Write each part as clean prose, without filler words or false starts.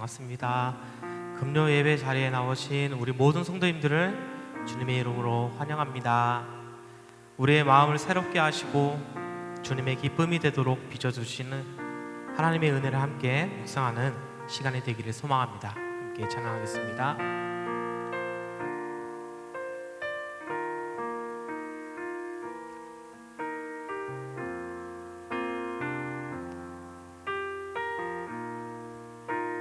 반갑습니다. 금요 예배 자리에 나오신 우리 모든 성도님들을 주님의 이름으로 환영합니다. 우리의 마음을 새롭게 하시고 주님의 기쁨이 되도록 빚어주시는 하나님의 은혜를 함께 묵상하는 시간이 되기를 소망합니다. 함께 찬양하겠습니다.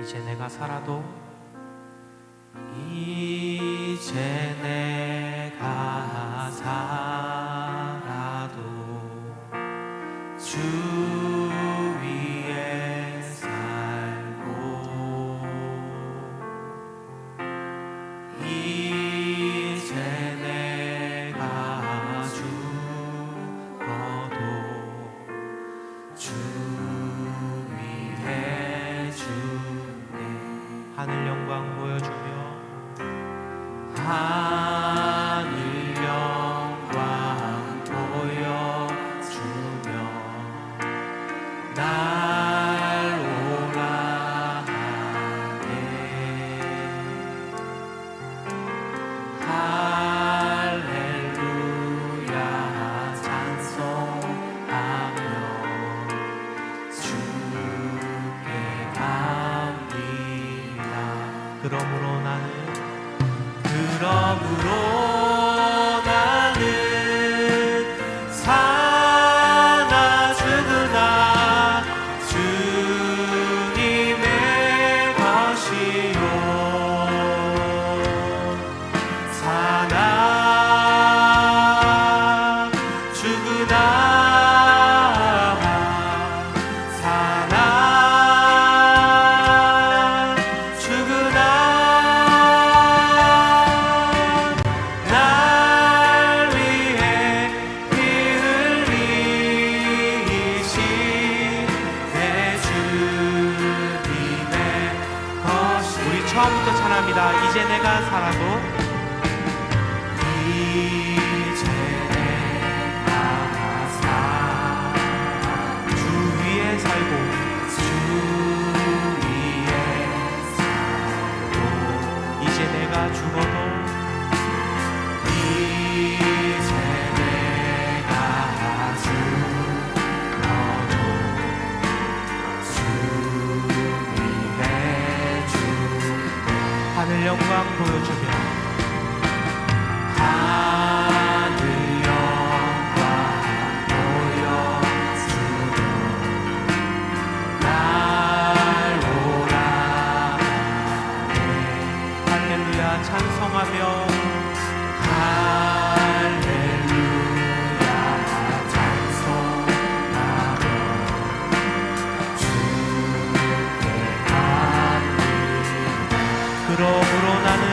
이제 내가 살아도 이제 내가 살아도 주 위에 살고 이제 내가 죽어도 주 위에 하늘 영광 보여주며 하늘 영광 보여주며 날 오라 하네. 할렐루야 찬송하며 주께 갑니다. 그러므로 나는 사나 죽으나 주님의 것이요 사나 죽으나 사나 죽으나 처음부터 찬합니다. 이제 내가 살아도 이제 내가 살아도 주 위에 살고 주 위에 살고 이제 내가 죽어도 이제 내가 죽어도 주 위에 하늘 영광 보여주며 하늘 영광 보여주며 날 오라 하네. 할렐루야 찬송하며 할렐루야 찬송하며 주께 갑니다. 그러므로 나는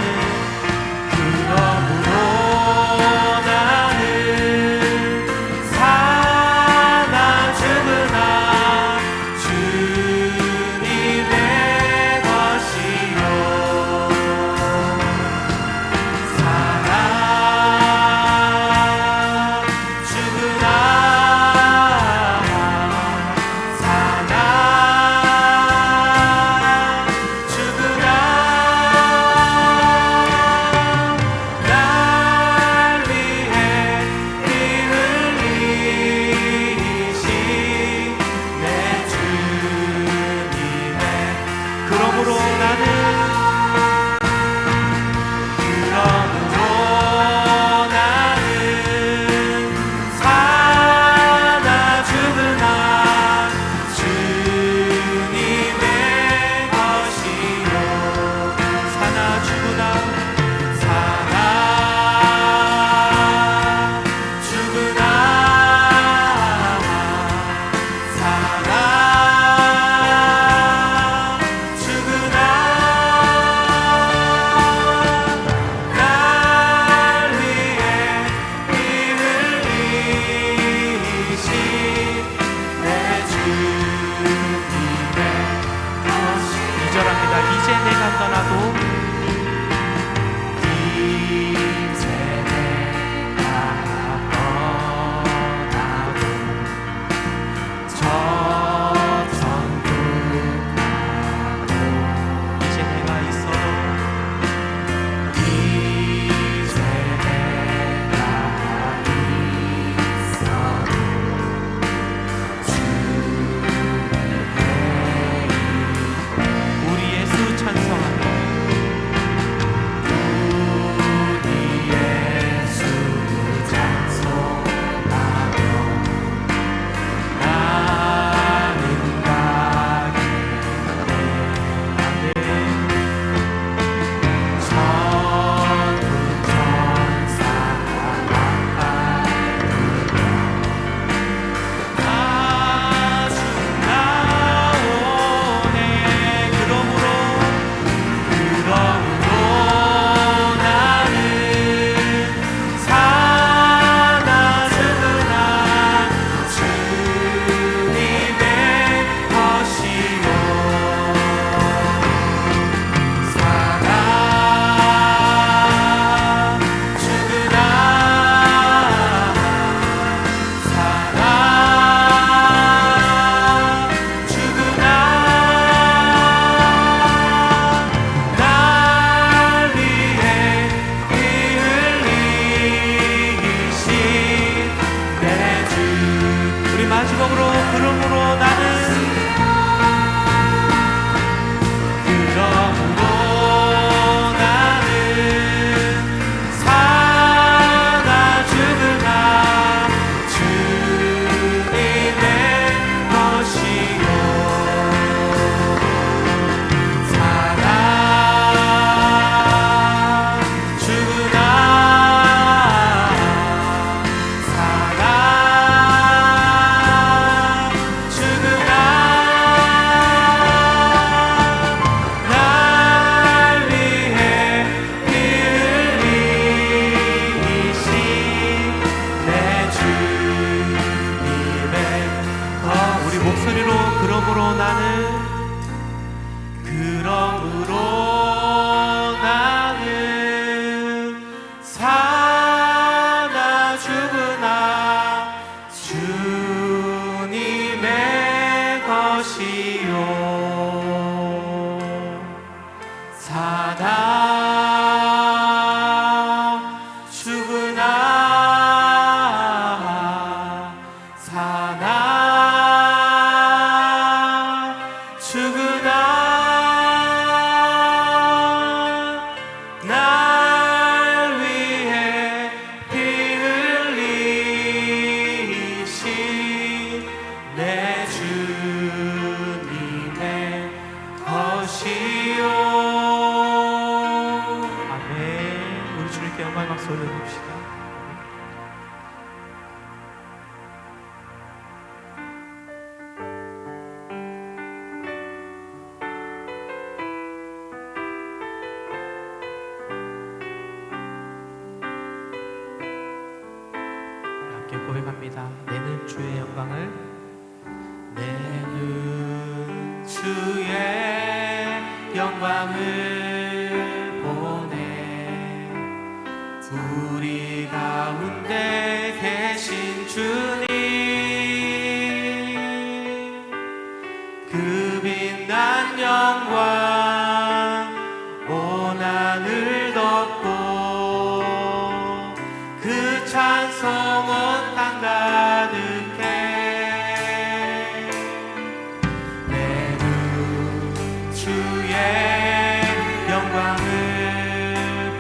나는 사나 죽으나 주님의 것이요 사나 죽으나 사나 죽으나 날 위해 피 흘리신 내 주님의 것이요. 아멘. 우리 주님께 영광의 박수 올려봅시다. 고백합니다. 내는 주의 영광을 내는 주의 영광을 보내 우리 가운데 계신 주님 그 빛난 영광 온 하늘 덮고 그 찬송 온 땅 가득해 내는 주의 영광을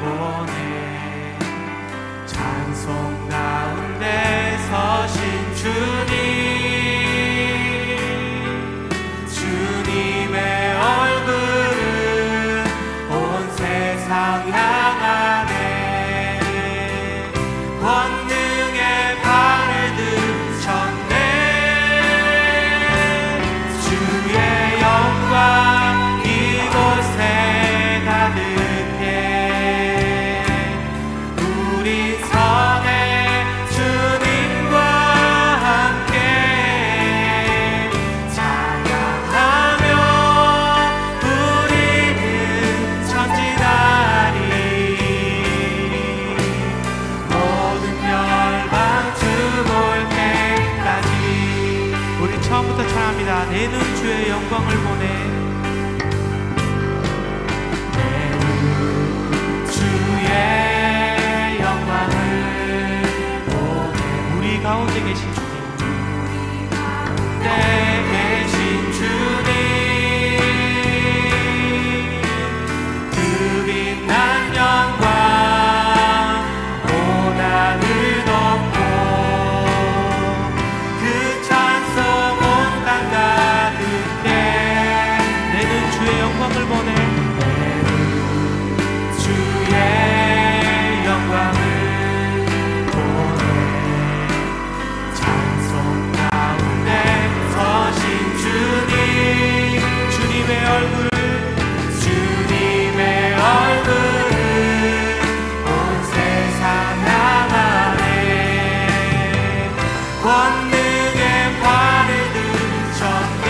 보내 찬송 가운데 서신 주님의 얼굴은 온 세상 향하네 권능의 발을 드셨네 주의 영광 이곳에 가득해 우리 선에 주님과 함께 찬양하며 우리는 전진하리 처음부터 찬양합니다. 내는 주의 영광을 보내 내는 주의 영광을 보내 우리 가운데 계신 주님 우리 가운데 계신 주님 그 빛난 영광 온 하늘 덮고 그 찬송 주의 영광을 보내 주의 영광을 보내 찬송 가운데 서신 주님의 얼굴을 온 세상 향하네 권능의 발을 드셨네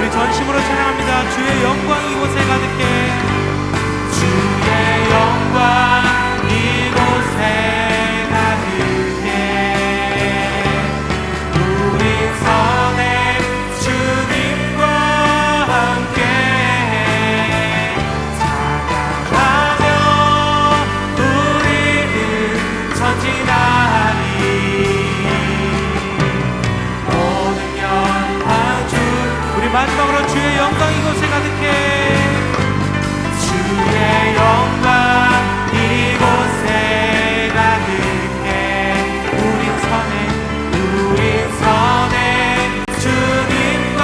전심으로 찬양합니다. 주의 영광 이곳에 가득해 주의 영광 이곳에 가득해 우리 선에 주님과 함께 찬양하며 우리는 전진하리 모든 영광 주 우리 마지막으로 주의 영광 이곳에 가득해 주의 영광 이곳에 가득해 우린 선에 주님과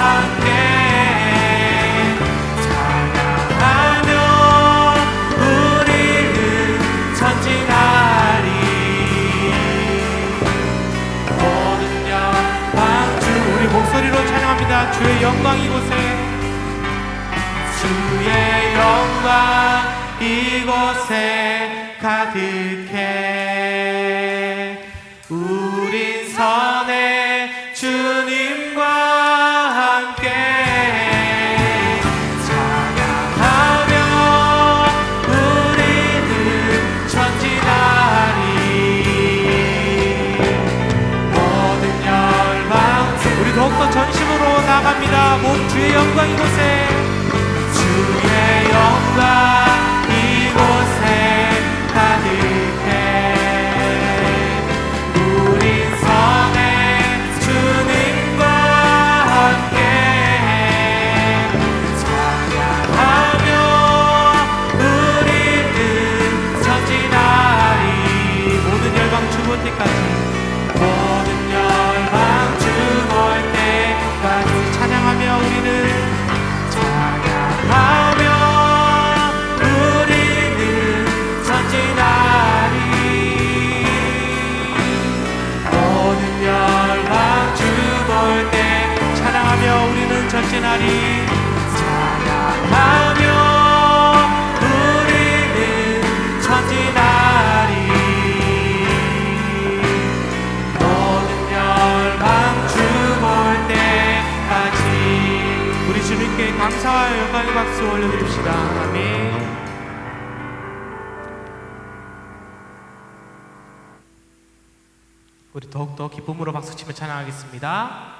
함께 찬양 찬양합니다. 주의 영광 이곳에, 주의 영광 이곳에 가득해. 우린 선해 주님과 함께 찬양하며 우리는 전진하리. 모든 열방, 우리 더욱더 전심으로 나갑니다. 몸 주의 영광 이곳에, 주의 영광 이곳에 가득해. 우린 선해 주님과 함께 찬양하며 우리는 전진하리. 모든 열방 주볼 때까지, 모든 열방 주볼 때까지 찬양하며 우리는 전진하리. 찬양하며 우리는 전진하리. 모든 열방 주볼 때까지. 우리 주님께 감사와 영광의 박수 올려드립시다. 아멘. 우리 더욱더 기쁨으로 박수치며 찬양하겠습니다.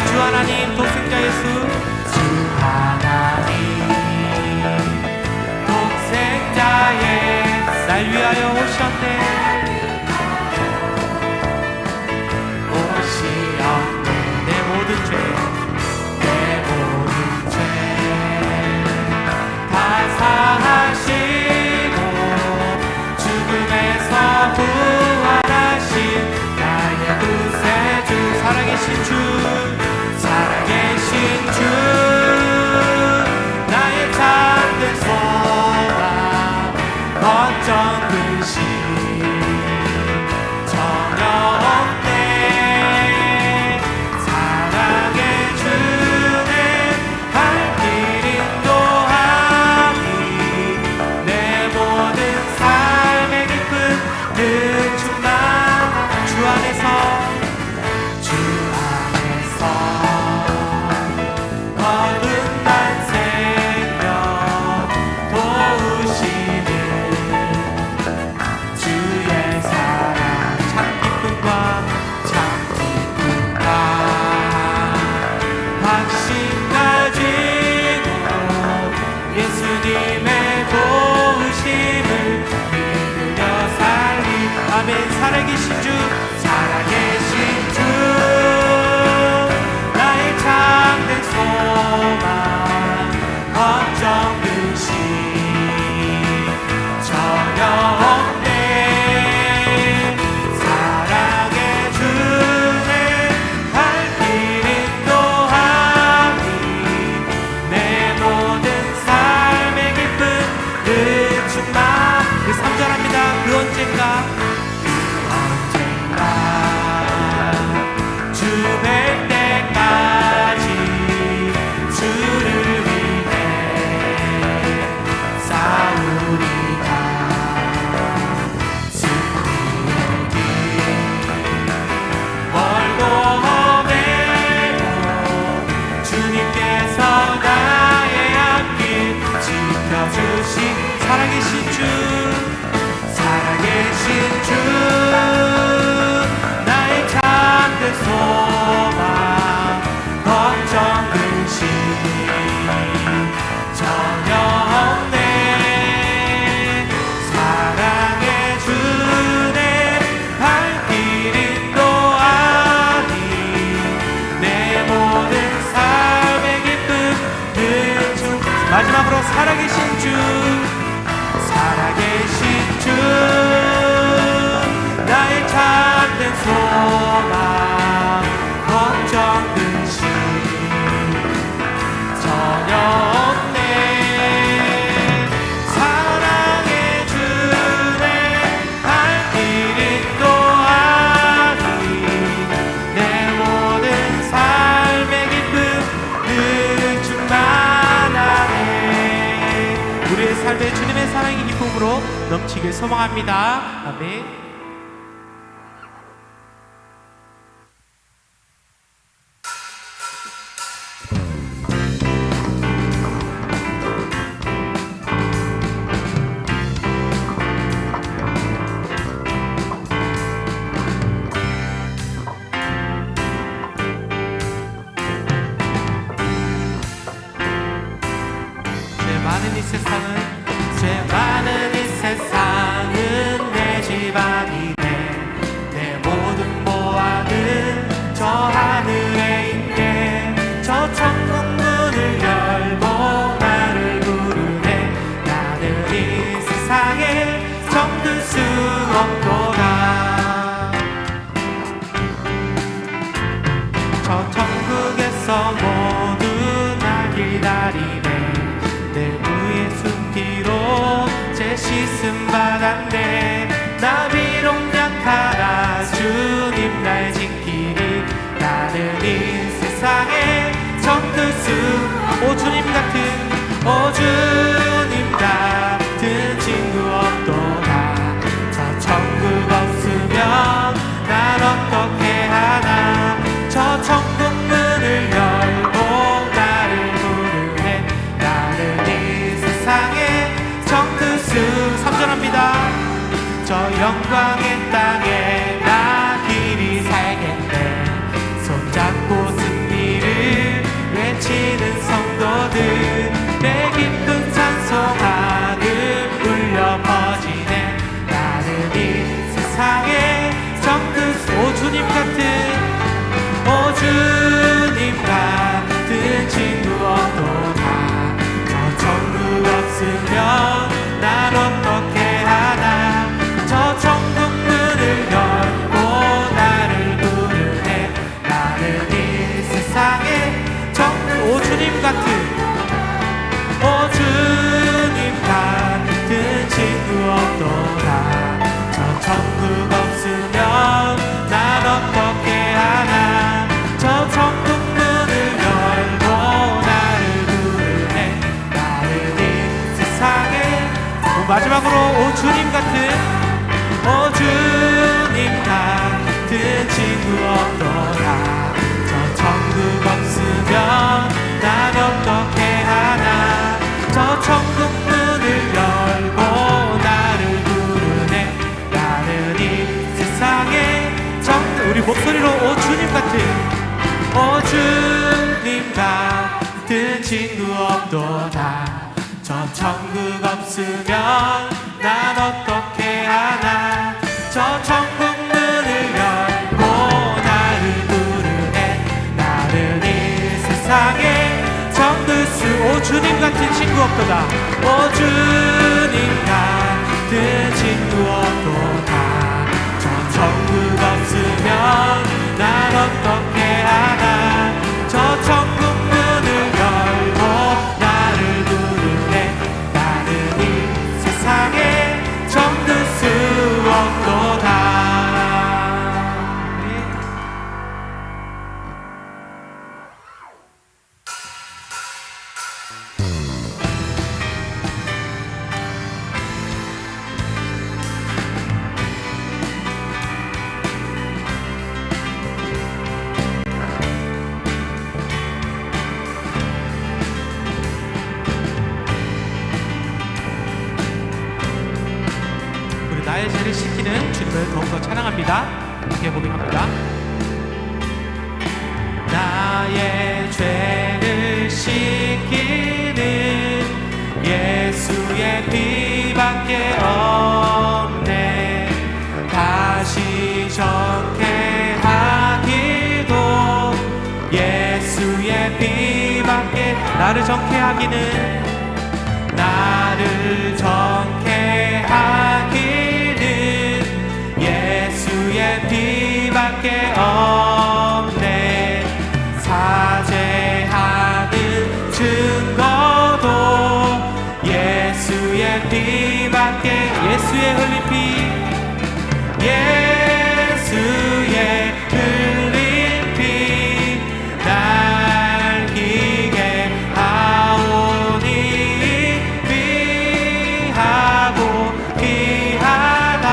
주 하나님 독생자 예수, 주 하나님 독생자 예수 날 위하여 오셨네. 오시었네. 내 모든 죄, 내 모든 죄 다 사하시고 죽음에서 부활하신 나의 구세주, 살아계신 주, 살아계신 주, 나의 참된 소망, 걱정 근심 전혀 없네. 사랑의 주는 할 길 인도하니 내 모든 삶의 기쁨 늘 충만하다. 주 안에서, 주 안에서 살아계신 주, 살아계신 주, 나의 참된 소망, 걱정 근심 전혀 없네. 사랑의 주는 할 길 인도하니 내 모든 삶의 기쁨 늘 충만. 그 3절합니다. 그 언젠가 마지막으로 살아계신 주, 살아계신 주, 나의 참된 소망, 걱정 근심 전혀 없네. 사랑의 주네 할 길이 또하니 내 모든 삶의 기쁨 늘 충만하네. 우리의 삶에 주님의 사랑의 기쁨으로 넘치길 소망합니다. 아멘. 죄 많은 이 세상은 내 집 아니네. 내 모든 보화는 저 하늘에 있네. 저 천국 문을 열고 나를 부르네. 나는 이 세상에 정들 수 없도다. 저 천국에서 모두 날 기다리네. 내 부의 숨기로 제 씻음 받았네. 나 비록 약하나 주님 날 지키니 나는 이 세상에 정들 수. 오 주님 같은, 오 주님 같은 친구 없도다. 저 천국 없으면 날 어떻게 하나. 저 천국 문을 열고 나를 부르네. 나는 이 세상에 정들 수. 3절합니다. 저 영광의 땅에 나 길이 살겠네. 손잡고 승리를 외치는 성도들, 내 기쁜 찬송하는 울려 퍼지네. 나는 이 세상에 정들 수. 오 주님 같은, 오 주님 같은 친구 없도다. 저 천국 없으면 날 어떻게 하나. 저 천국 문을 열고 나를 부르네. 나는 이 세상에 정들. 오 주님 같은, 오 주님 같은 친구 없도다. 저 천국 없으면 날 어떻게 하나. 저 천국 문을 열고 나를 부르네. 나는 이 세상에. 마지막으로 오 주님 같은, 오 주님 같은 친구 없도다. 저 천국 없으면 난 어떻게 하나. 저 천국 문을 열고 나를 부르네. 나는 이 세상에 정들. 우리 목소리로 오 주님 같은, 오 주님 같은 친구 없도다. 저 천국 없으면 난 어떻게 하나. 저 천국 문을 열고 나를 부르네. 나는 이 세상에 정들 수. 오 주님 같은 친구 없도다. 오 주님 같은 친구 없도다. 저 천국 없으면 난 어떻게 하나. 저 천국 문을 열고 나를 부르네. 나는 이 세상에 정들 수 없도다. 나의 죄를 씻기는 주님을 더욱더 찬양합니다. 함께 고백합니다. 나의 죄를 씻기는 예수의 피밖에 없네. 다시 정케 하기도 예수의 피밖에. 나를 정케 하기는, 피밖에 예수의 흘린 피 예수의 흘린 피 날 희게 하오니 귀하고 귀하다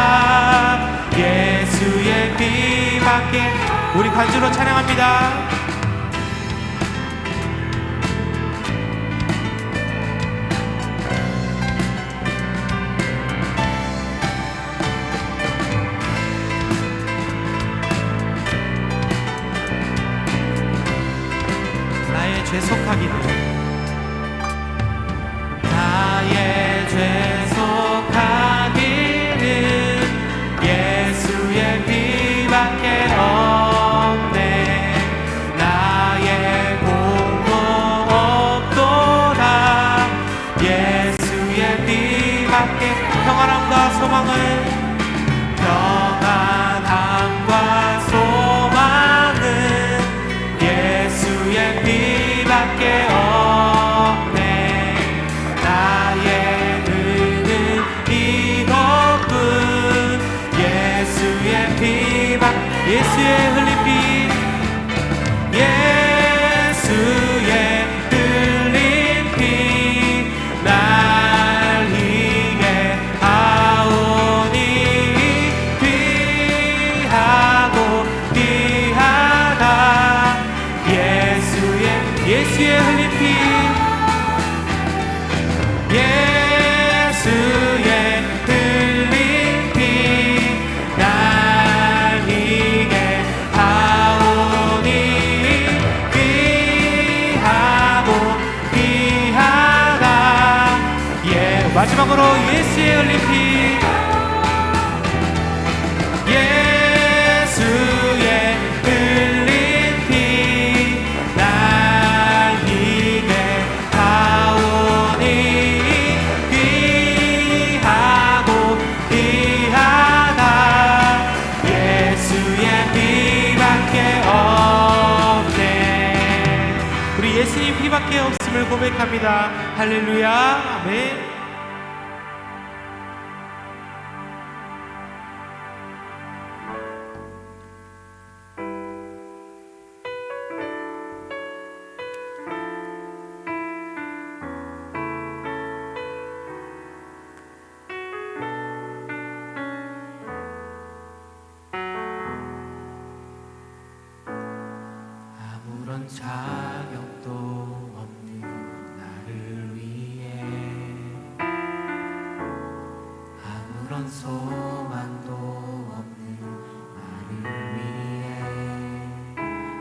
예수의 피밖에 우리 간주로 찬양합니다. 죄 속하기는 나의 죄 속하기는 예수의 피밖에 없네 나의 공로 없도다 예수의 피밖에 평안함과 소망을 평안함과 소망은 예수의 피밖에 없네 나의 은은 이것뿐 예수의 피밖 예수의 흘린 피 예수의 흘린 피 날 희게 하오니 귀하고 귀하다 예수의 흘린 피 예수의 흘린 피 날 희게 하오니 귀하고 귀하다 마지막으로 예수의 흘린 피 예수의 흘린 피 날 희게 하오니 귀하고 귀하다 예수의 피밖에 없네 우리 예수님 피밖에 없음을 고백합니다. 할렐루야 아멘. 아무런 자격도 없는 나를 위해 아무런 소망도 없는 나를 위해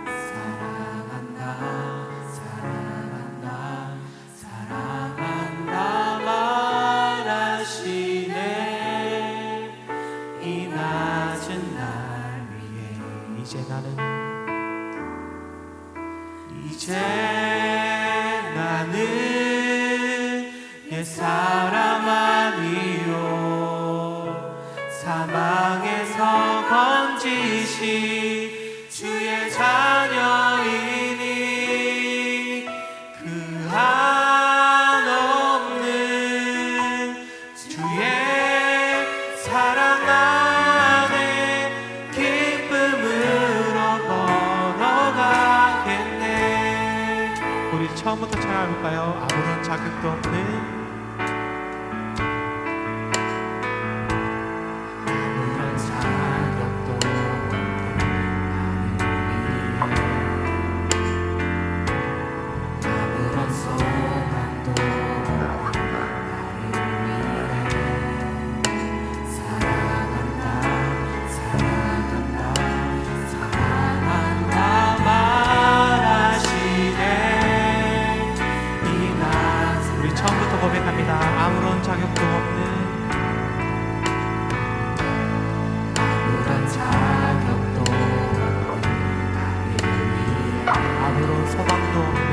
사랑한다 사랑한다 사랑한다 말하시네 이 낮은 날 위해 이제 나는 옛사람 아니요 사망에서 건지신 주의 자녀이니 그 한없는 주의 사랑 안에 기쁨으로 걸어가겠네. 우리 처음부터 찬양해볼까요? 아무런 자격도 없는 아무런 자격도 없는 나를 위해 아무런 소망도 없는 나를 위해 사랑한다 사랑한다 사랑한다 말하시네. 우리 처음부터 고백합니다. 아무런 자격도 없는 아무런 자격도 없는 나를 위해 아무런 소망도 없는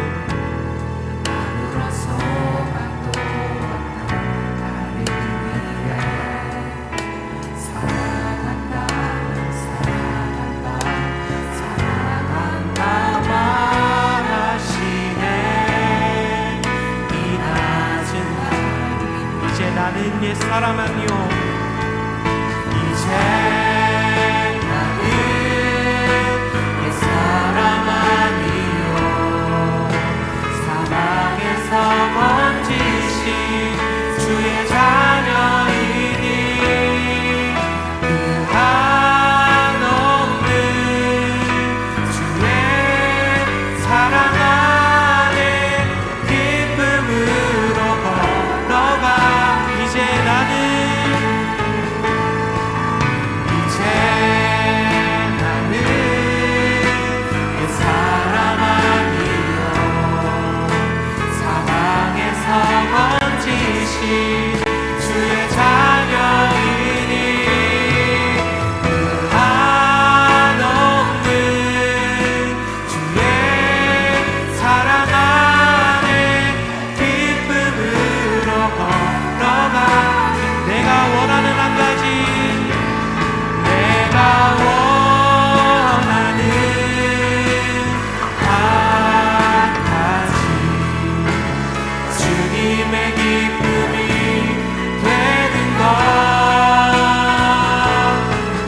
아무런 소망도 없는 나를 위해 사랑한다 사랑한다 사랑한다 말하시네. 이 낮은 날 이제 나는 옛사람 아니요 이제 나는 옛사람 아니요 사방에서 번지신 주의 자녀이니 그 한없는 주의 사랑 안에 기쁨으로 걸어가 이제 나는 옛사람 아니요 사방에서 번지신 주의 자녀이니 그 한없는 주의 사랑 안에 기쁨으로 걸어가 내가 원하는 한 가지 내가 원하는 한 가지 주님의 기쁨이 되는 것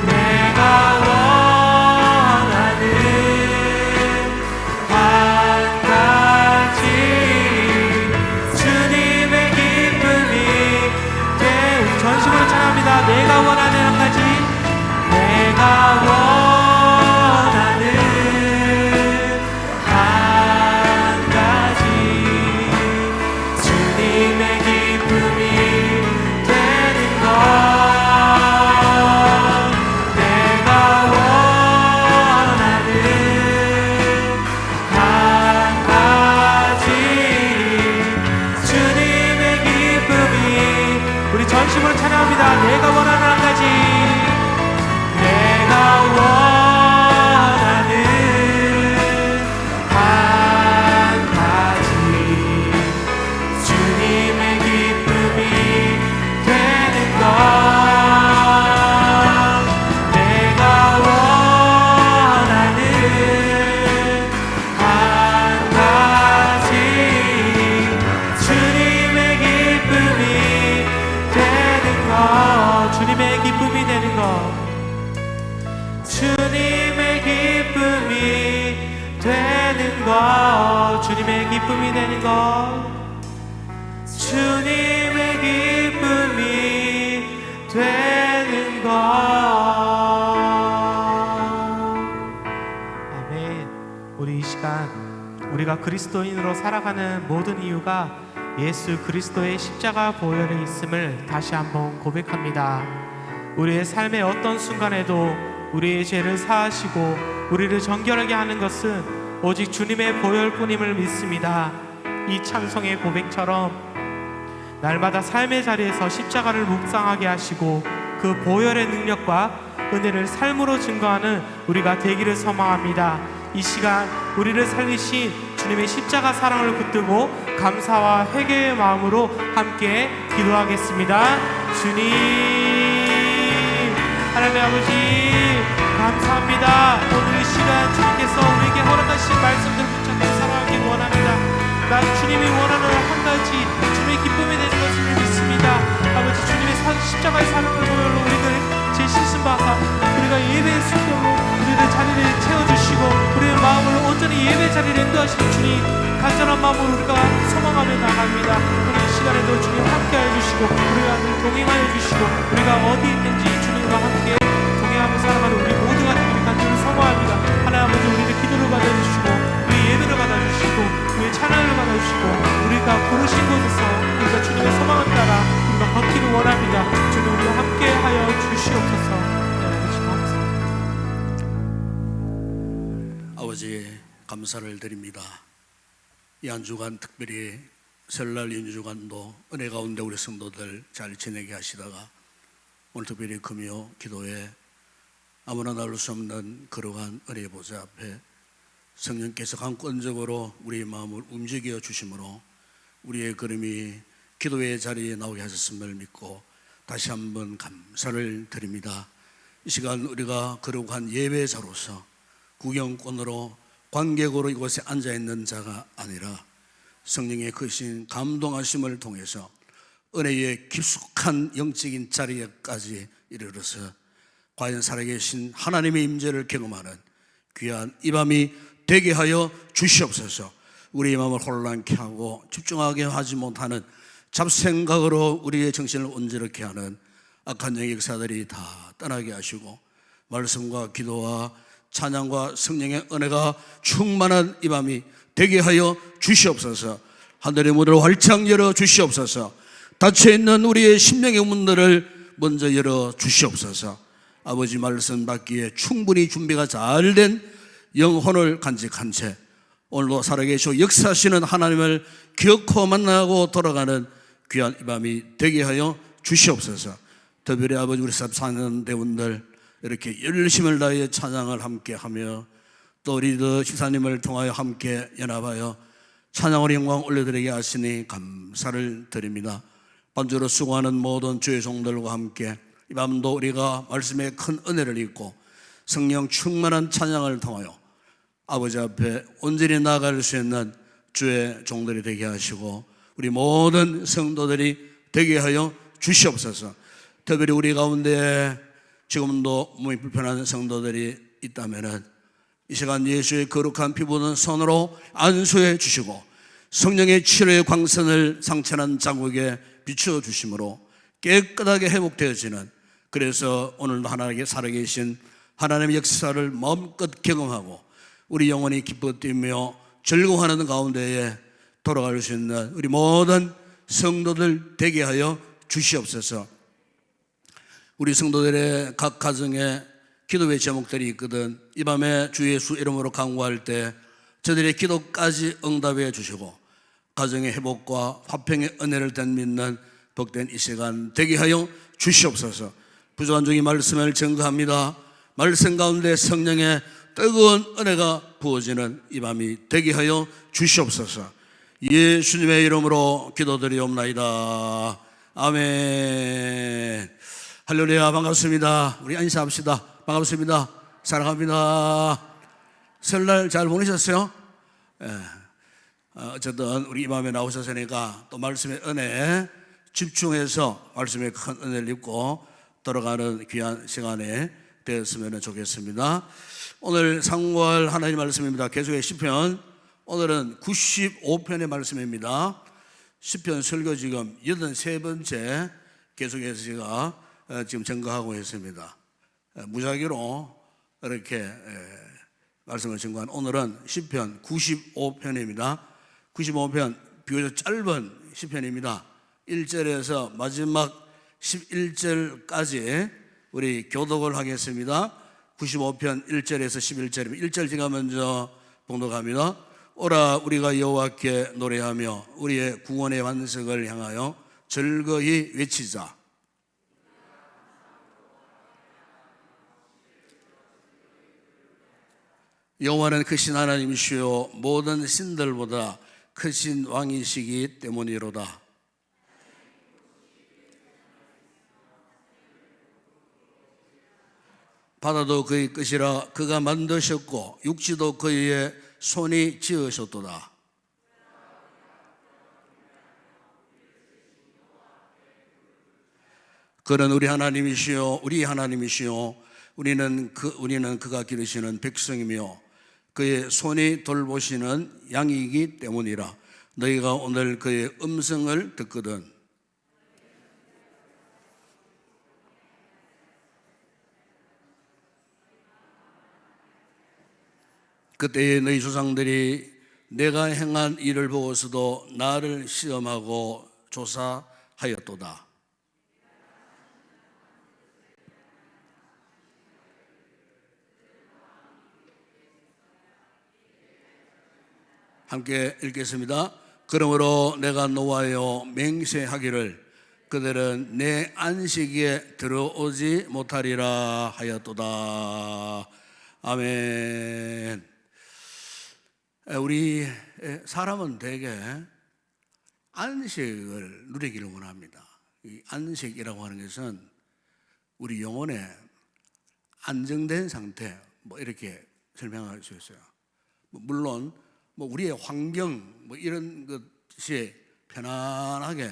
내가 원하는 한 가지 주님의 기쁨이 전심으로 찬양합니다. 내가 원하는 한 가지 내가 원하는 한 가지 주님의 기쁨이 되는 것 내가 원하는 한 가지 주님의 기쁨이 우리 전심으로 찬양합니다. 내가 원하는 한 가지 내가 원하는 한 가지 주님의 기쁨이 되는 것 내가 원하는 한 가지 주님의 기쁨이 되는 것 주님의 기쁨이 되는 것 주님의 기쁨이 되는 것 주님의 기쁨이 되는 것 주님의 기쁨이 되는 것 아멘. 우리 이 시간 우리가 그리스도인으로 살아가는 모든 이유가 예수 그리스도의 십자가 보혈에 있음을 다시 한번 고백합니다. 우리의 삶의 어떤 순간에도 우리의 죄를 사하시고 우리를 정결하게 하는 것은 오직 주님의 보혈뿐임을 믿습니다. 이 찬송의 고백처럼 날마다 삶의 자리에서 십자가를 묵상하게 하시고 그 보혈의 능력과 은혜를 삶으로 증거하는 우리가 되기를 소망합니다. 이 시간 우리를 살리신 주님의 십자가 사랑을 붙들고 감사와 회개의 마음으로 함께 기도하겠습니다. 주님 하나님 아버지 감사합니다. 오늘 이 시간 주님께서 우리에게 허락하신 말씀들을 붙잡고 살아가기 원합니다. 나 주님이 원하는 한 가지 주님의 기쁨이 되는 것을 믿습니다. 아버지 주님의 십자가의 사랑을 보혈로 우리를 재신심받아 우리가 예배의 순결로 우리를 자리를 채워주시고 우리의 마음을 온전히 예배 자리를 인도하시는 주님 간절한 마음으로 우리가 소망하며 나갑니다. 오늘 이 시간에도 주님 함께하여 주시고 우리가 늘 동행하여 주시고 우리가 어디 있는지 주님과 함께 동행하며 살아가는 우리 모두가 되기를 간절히 소망합니다. 하나님 아버지 우리를 기도를 받아주시고 우리 예배를 받아주시고 우리의 찬양을 받아주시고 우리가 부르신 곳에서 우리가 주님의 소망을 따라 우리가 걷기를 원합니다. 주님 우리와 함께하여 주시옵소서. 아버지 감사를 드립니다. 이 한 주간 특별히 설날 연주간도 은혜 가운데 우리 성도들 잘 지내게 하시다가 오늘 특별히 금요 기도에 아무나 나올 수 없는 거룩한 은혜의 보좌 앞에 성령께서 강권적으로 우리의 마음을 움직여 주심으로 우리의 걸음이 기도의 자리에 나오게 하셨음을 믿고 다시 한번 감사를 드립니다. 이 시간 우리가 거룩한 예배자로서 구경꾼으로 관객으로 이곳에 앉아있는 자가 아니라 성령의 크신 감동하심을 통해서 은혜의 깊숙한 영적인 자리에까지 이르러서 과연 살아계신 하나님의 임재를 경험하는 귀한 이 밤이 되게 하여 주시옵소서. 우리의 마음을 혼란케 하고 집중하게 하지 못하는 잡생각으로 우리의 정신을 온전하게 하는 악한 영의 역사들이 다 떠나게 하시고 말씀과 기도와 찬양과 성령의 은혜가 충만한 이 밤이 되게 하여 주시옵소서. 하늘의 문을 활짝 열어 주시옵소서. 닫혀있는 우리의 심령의 문들을 먼저 열어 주시옵소서. 아버지 말씀 받기에 충분히 준비가 잘 된 영혼을 간직한 채 오늘도 살아계시고 역사하시는 하나님을 기억하고 만나고 돌아가는 귀한 이 밤이 되게 하여 주시옵소서. 특별히 아버지 우리 사는 대원들 이렇게 열심을 다해 찬양을 함께 하며 또 우리 집사님을 통하여 함께 연합하여 찬양의 영광 올려드리게 하시니 감사를 드립니다. 반주로 수고하는 모든 주의 종들과 함께 이 밤도 우리가 말씀의 큰 은혜를 입고 성령 충만한 찬양을 통하여 아버지 앞에 온전히 나아갈 수 있는 주의 종들이 되게 하시고 우리 모든 성도들이 되게 하여 주시옵소서. 특별히 우리 가운데 지금도 몸이 불편한 성도들이 있다면 이 시간 예수의 거룩한 피 부은 손으로 안수해 주시고 성령의 치료의 광선을 상처난 자국에 비추어 주심으로 깨끗하게 회복되어지는, 그래서 오늘도 하나님께 살아계신 하나님의 역사를 마음껏 경험하고 우리 영혼이 기뻐 뛰며 즐거워하는 가운데에 돌아갈 수 있는 우리 모든 성도들 되게 하여 주시옵소서. 우리 성도들의 각 가정에 기도의 제목들이 있거든. 이 밤에 주 예수 이름으로 간구할 때 저들의 기도까지 응답해 주시고 가정의 회복과 화평의 은혜를 되찾는 복된 이 시간 되게 하여 주시옵소서. 부족한 중의 말씀을 증거합니다. 말씀 가운데 성령의 뜨거운 은혜가 부어지는 이 밤이 되게 하여 주시옵소서. 예수님의 이름으로 기도드리옵나이다. 아멘. 할렐루야. 반갑습니다. 우리 인사합시다. 반갑습니다. 사랑합니다. 설날 잘 보내셨어요? 어쨌든 우리 이 밤에 나오셨으니까 또 말씀의 은혜에 집중해서 말씀의 큰 은혜를 입고 돌아가는 귀한 시간에 되었으면 좋겠습니다. 오늘 상고할 하나님 말씀입니다. 계속의 시편, 오늘은 95편의 말씀입니다. 시편 설교 지금 83번째 계속해서 제가 지금 증거하고 있습니다. 무작위로 이렇게 말씀을 증거한 오늘은 시편 95편입니다. 95편 비교적 짧은 시편입니다. 1절에서 마지막 11절까지 우리 교독을 하겠습니다. 95편 1절에서 11절입니다. 1절 제가 먼저 봉독합니다. 오라 우리가 여호와께 노래하며 우리의 구원의 완성을 향하여 즐거이 외치자. 여호와는 크신 하나님이시요 모든 신들보다 크신 왕이시기 때문이로다. 바다도 그의 것이라 그가 만드셨고 육지도 그의 손이 지으셨도다. 그는 우리 하나님이시요 우리 하나님이시요 우리는 그가 기르시는 백성이며 그의 손이 돌보시는 양이기 때문이라. 너희가 오늘 그의 음성을 듣거든 그때에 너희 조상들이 내가 행한 일을 보고서도 나를 시험하고 조사하였도다. 함께 읽겠습니다. 그러므로 내가 노하여 맹세하기를 그들은 내 안식에 들어오지 못하리라 하였도다. 아멘. 우리 사람은 대개 안식을 누리기를 원합니다. 이 안식이라고 하는 것은 우리 영혼의 안정된 상태, 이렇게 설명할 수 있어요. 물론 우리의 환경 이런 것이 편안하게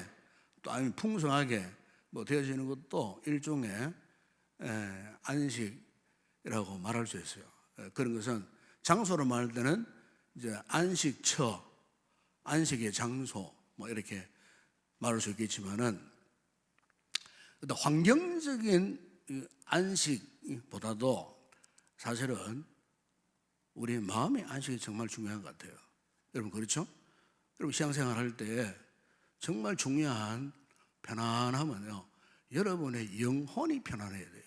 또 아니면 풍성하게 뭐 되어지는 것도 일종의 안식이라고 말할 수 있어요. 그런 것은 장소로 말할 때는 이제 안식처, 안식의 장소 뭐 이렇게 말할 수 있겠지만은 환경적인 안식보다도 사실은 우리 마음의 안식이 정말 중요한 것 같아요. 여러분 그렇죠? 여러분 신앙생활 할 때 정말 중요한 편안함은요, 여러분의 영혼이 편안해야 돼요.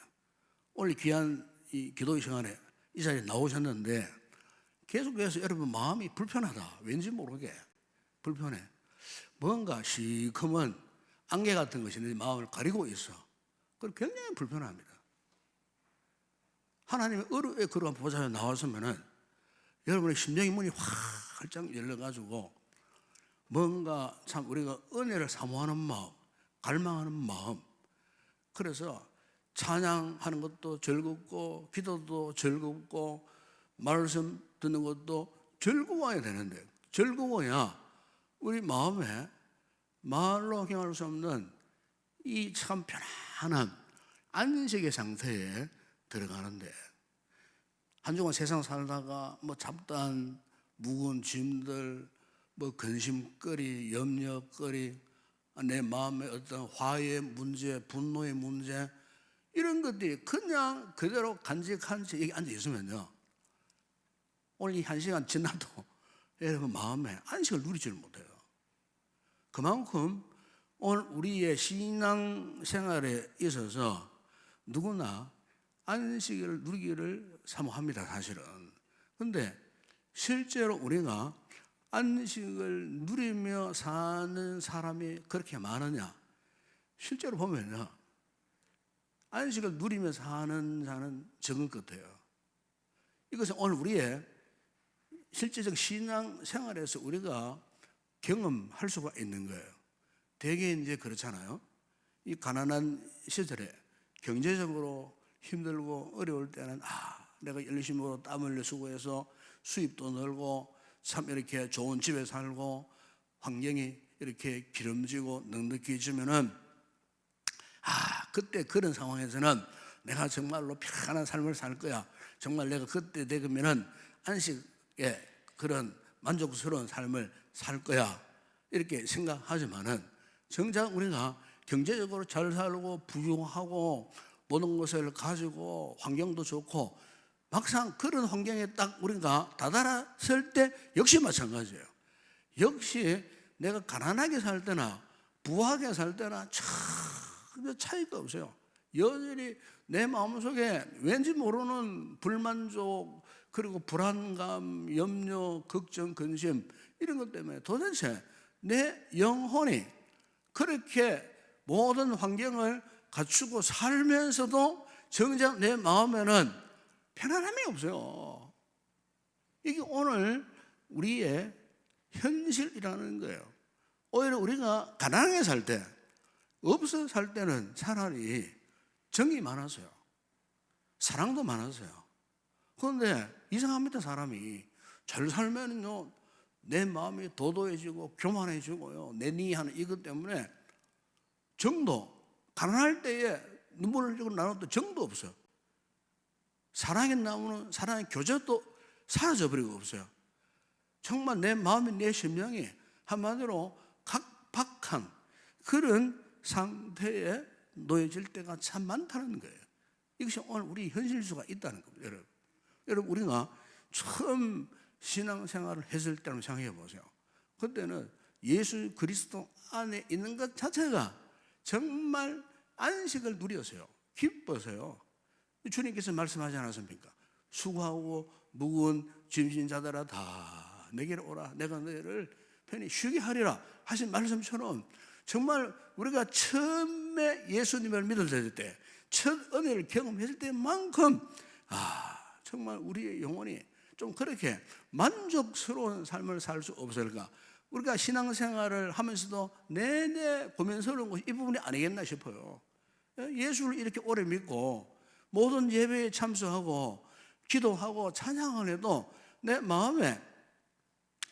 오늘 귀한 이 기도 시간에 이 자리에 나오셨는데 계속해서 여러분 마음이 불편하다, 왠지 모르게 불편해, 뭔가 시커먼 안개 같은 것이 내 마음을 가리고 있어. 그럼 굉장히 불편합니다. 하나님의 의로의 그런 보좌에 나왔으면은 여러분의 심령의 문이 활짝 열려가지고 뭔가 참 우리가 은혜를 사모하는 마음, 갈망하는 마음, 그래서 찬양하는 것도 즐겁고 기도도 즐겁고 말씀 듣는 것도 즐거워야 되는데, 즐거워야 우리 마음에 말로 형할 수 없는 이 참 편안한 안식의 상태에 들어가는데, 한 주간 세상 살다가 뭐 잡다한 무거운 짐들, 뭐 근심거리, 염려거리, 내 마음의 어떤 화의 문제, 분노의 문제, 이런 것들이 그냥 그대로 간직한 채 여기 앉아 있으면요, 오늘 이 한 시간 지나도 여러분 마음에 안식을 누리지를 못해요. 그만큼 오늘 우리의 신앙 생활에 있어서 누구나 안식을 누리기를 사모합니다, 사실은. 그런데 실제로 우리가 안식을 누리며 사는 사람이 그렇게 많으냐? 실제로 보면요, 안식을 누리며 사는 자는 적은 것 같아요. 이것은 오늘 우리의 실제적 신앙 생활에서 우리가 경험할 수가 있는 거예요. 대개 이제 그렇잖아요. 이 가난한 시절에 경제적으로 힘들고 어려울 때는 내가 열심히 땀 흘려 수고해서 수입도 늘고 참 이렇게 좋은 집에 살고 환경이 이렇게 기름지고 넉넉해지면은 그때 그런 상황에서는 내가 정말로 편안한 삶을 살 거야. 정말 내가 그때 되면은 안식의 그런 만족스러운 삶을 살 거야. 이렇게 생각하지만은 정작 우리가 경제적으로 잘 살고 부유하고 모든 것을 가지고 환경도 좋고 막상 그런 환경에 딱 우리가 다다랐을 때 역시 마찬가지예요. 역시 내가 가난하게 살 때나 부하게 살 때나 전혀 차이가 없어요. 여전히 내 마음속에 왠지 모르는 불만족, 그리고 불안감, 염려, 걱정, 근심, 이런 것 때문에 도대체 내 영혼이 그렇게 모든 환경을 갖추고 살면서도 정작 내 마음에는 편안함이 없어요. 이게 오늘 우리의 현실이라는 거예요. 오히려 우리가 가난하게 살 때, 없어 살 때는 차라리 정이 많았어요. 사랑도 많았어요. 그런데 이상합니다. 사람이 잘 살면요, 내 마음이 도도해지고 교만해지고요, 내니하는 이것 때문에 정도, 가난할 때에 눈물을 흘리고 나눠도 정도 없어요. 사랑의 나무는 사랑의 교제도 사라져버리고 없어요. 정말 내 마음이, 내 심령이 한마디로 각박한 그런 상태에 놓여질 때가 참 많다는 거예요. 이것이 오늘 우리 현실수가 있다는 겁니다. 여러분, 여러분 우리가 처음 신앙생활을 했을 때로 생각해 보세요. 그때는 예수 그리스도 안에 있는 것 자체가 정말 안식을 누렸어요. 기뻤어요. 주님께서 말씀하지 않았습니까? 수고하고 무거운 짐진 자들아 다 내게로 오라, 내가 너희를 편히 쉬게 하리라 하신 말씀처럼 정말 우리가 처음에 예수님을 믿을 때, 첫 은혜를 경험했을 때만큼 정말 우리의 영혼이 좀 그렇게 만족스러운 삶을 살 수 없을까? 우리가 신앙생활을 하면서도 내내 고민스러운 것이 이 부분이 아니겠나 싶어요. 예수를 이렇게 오래 믿고 모든 예배에 참석하고 기도하고 찬양을 해도 내 마음에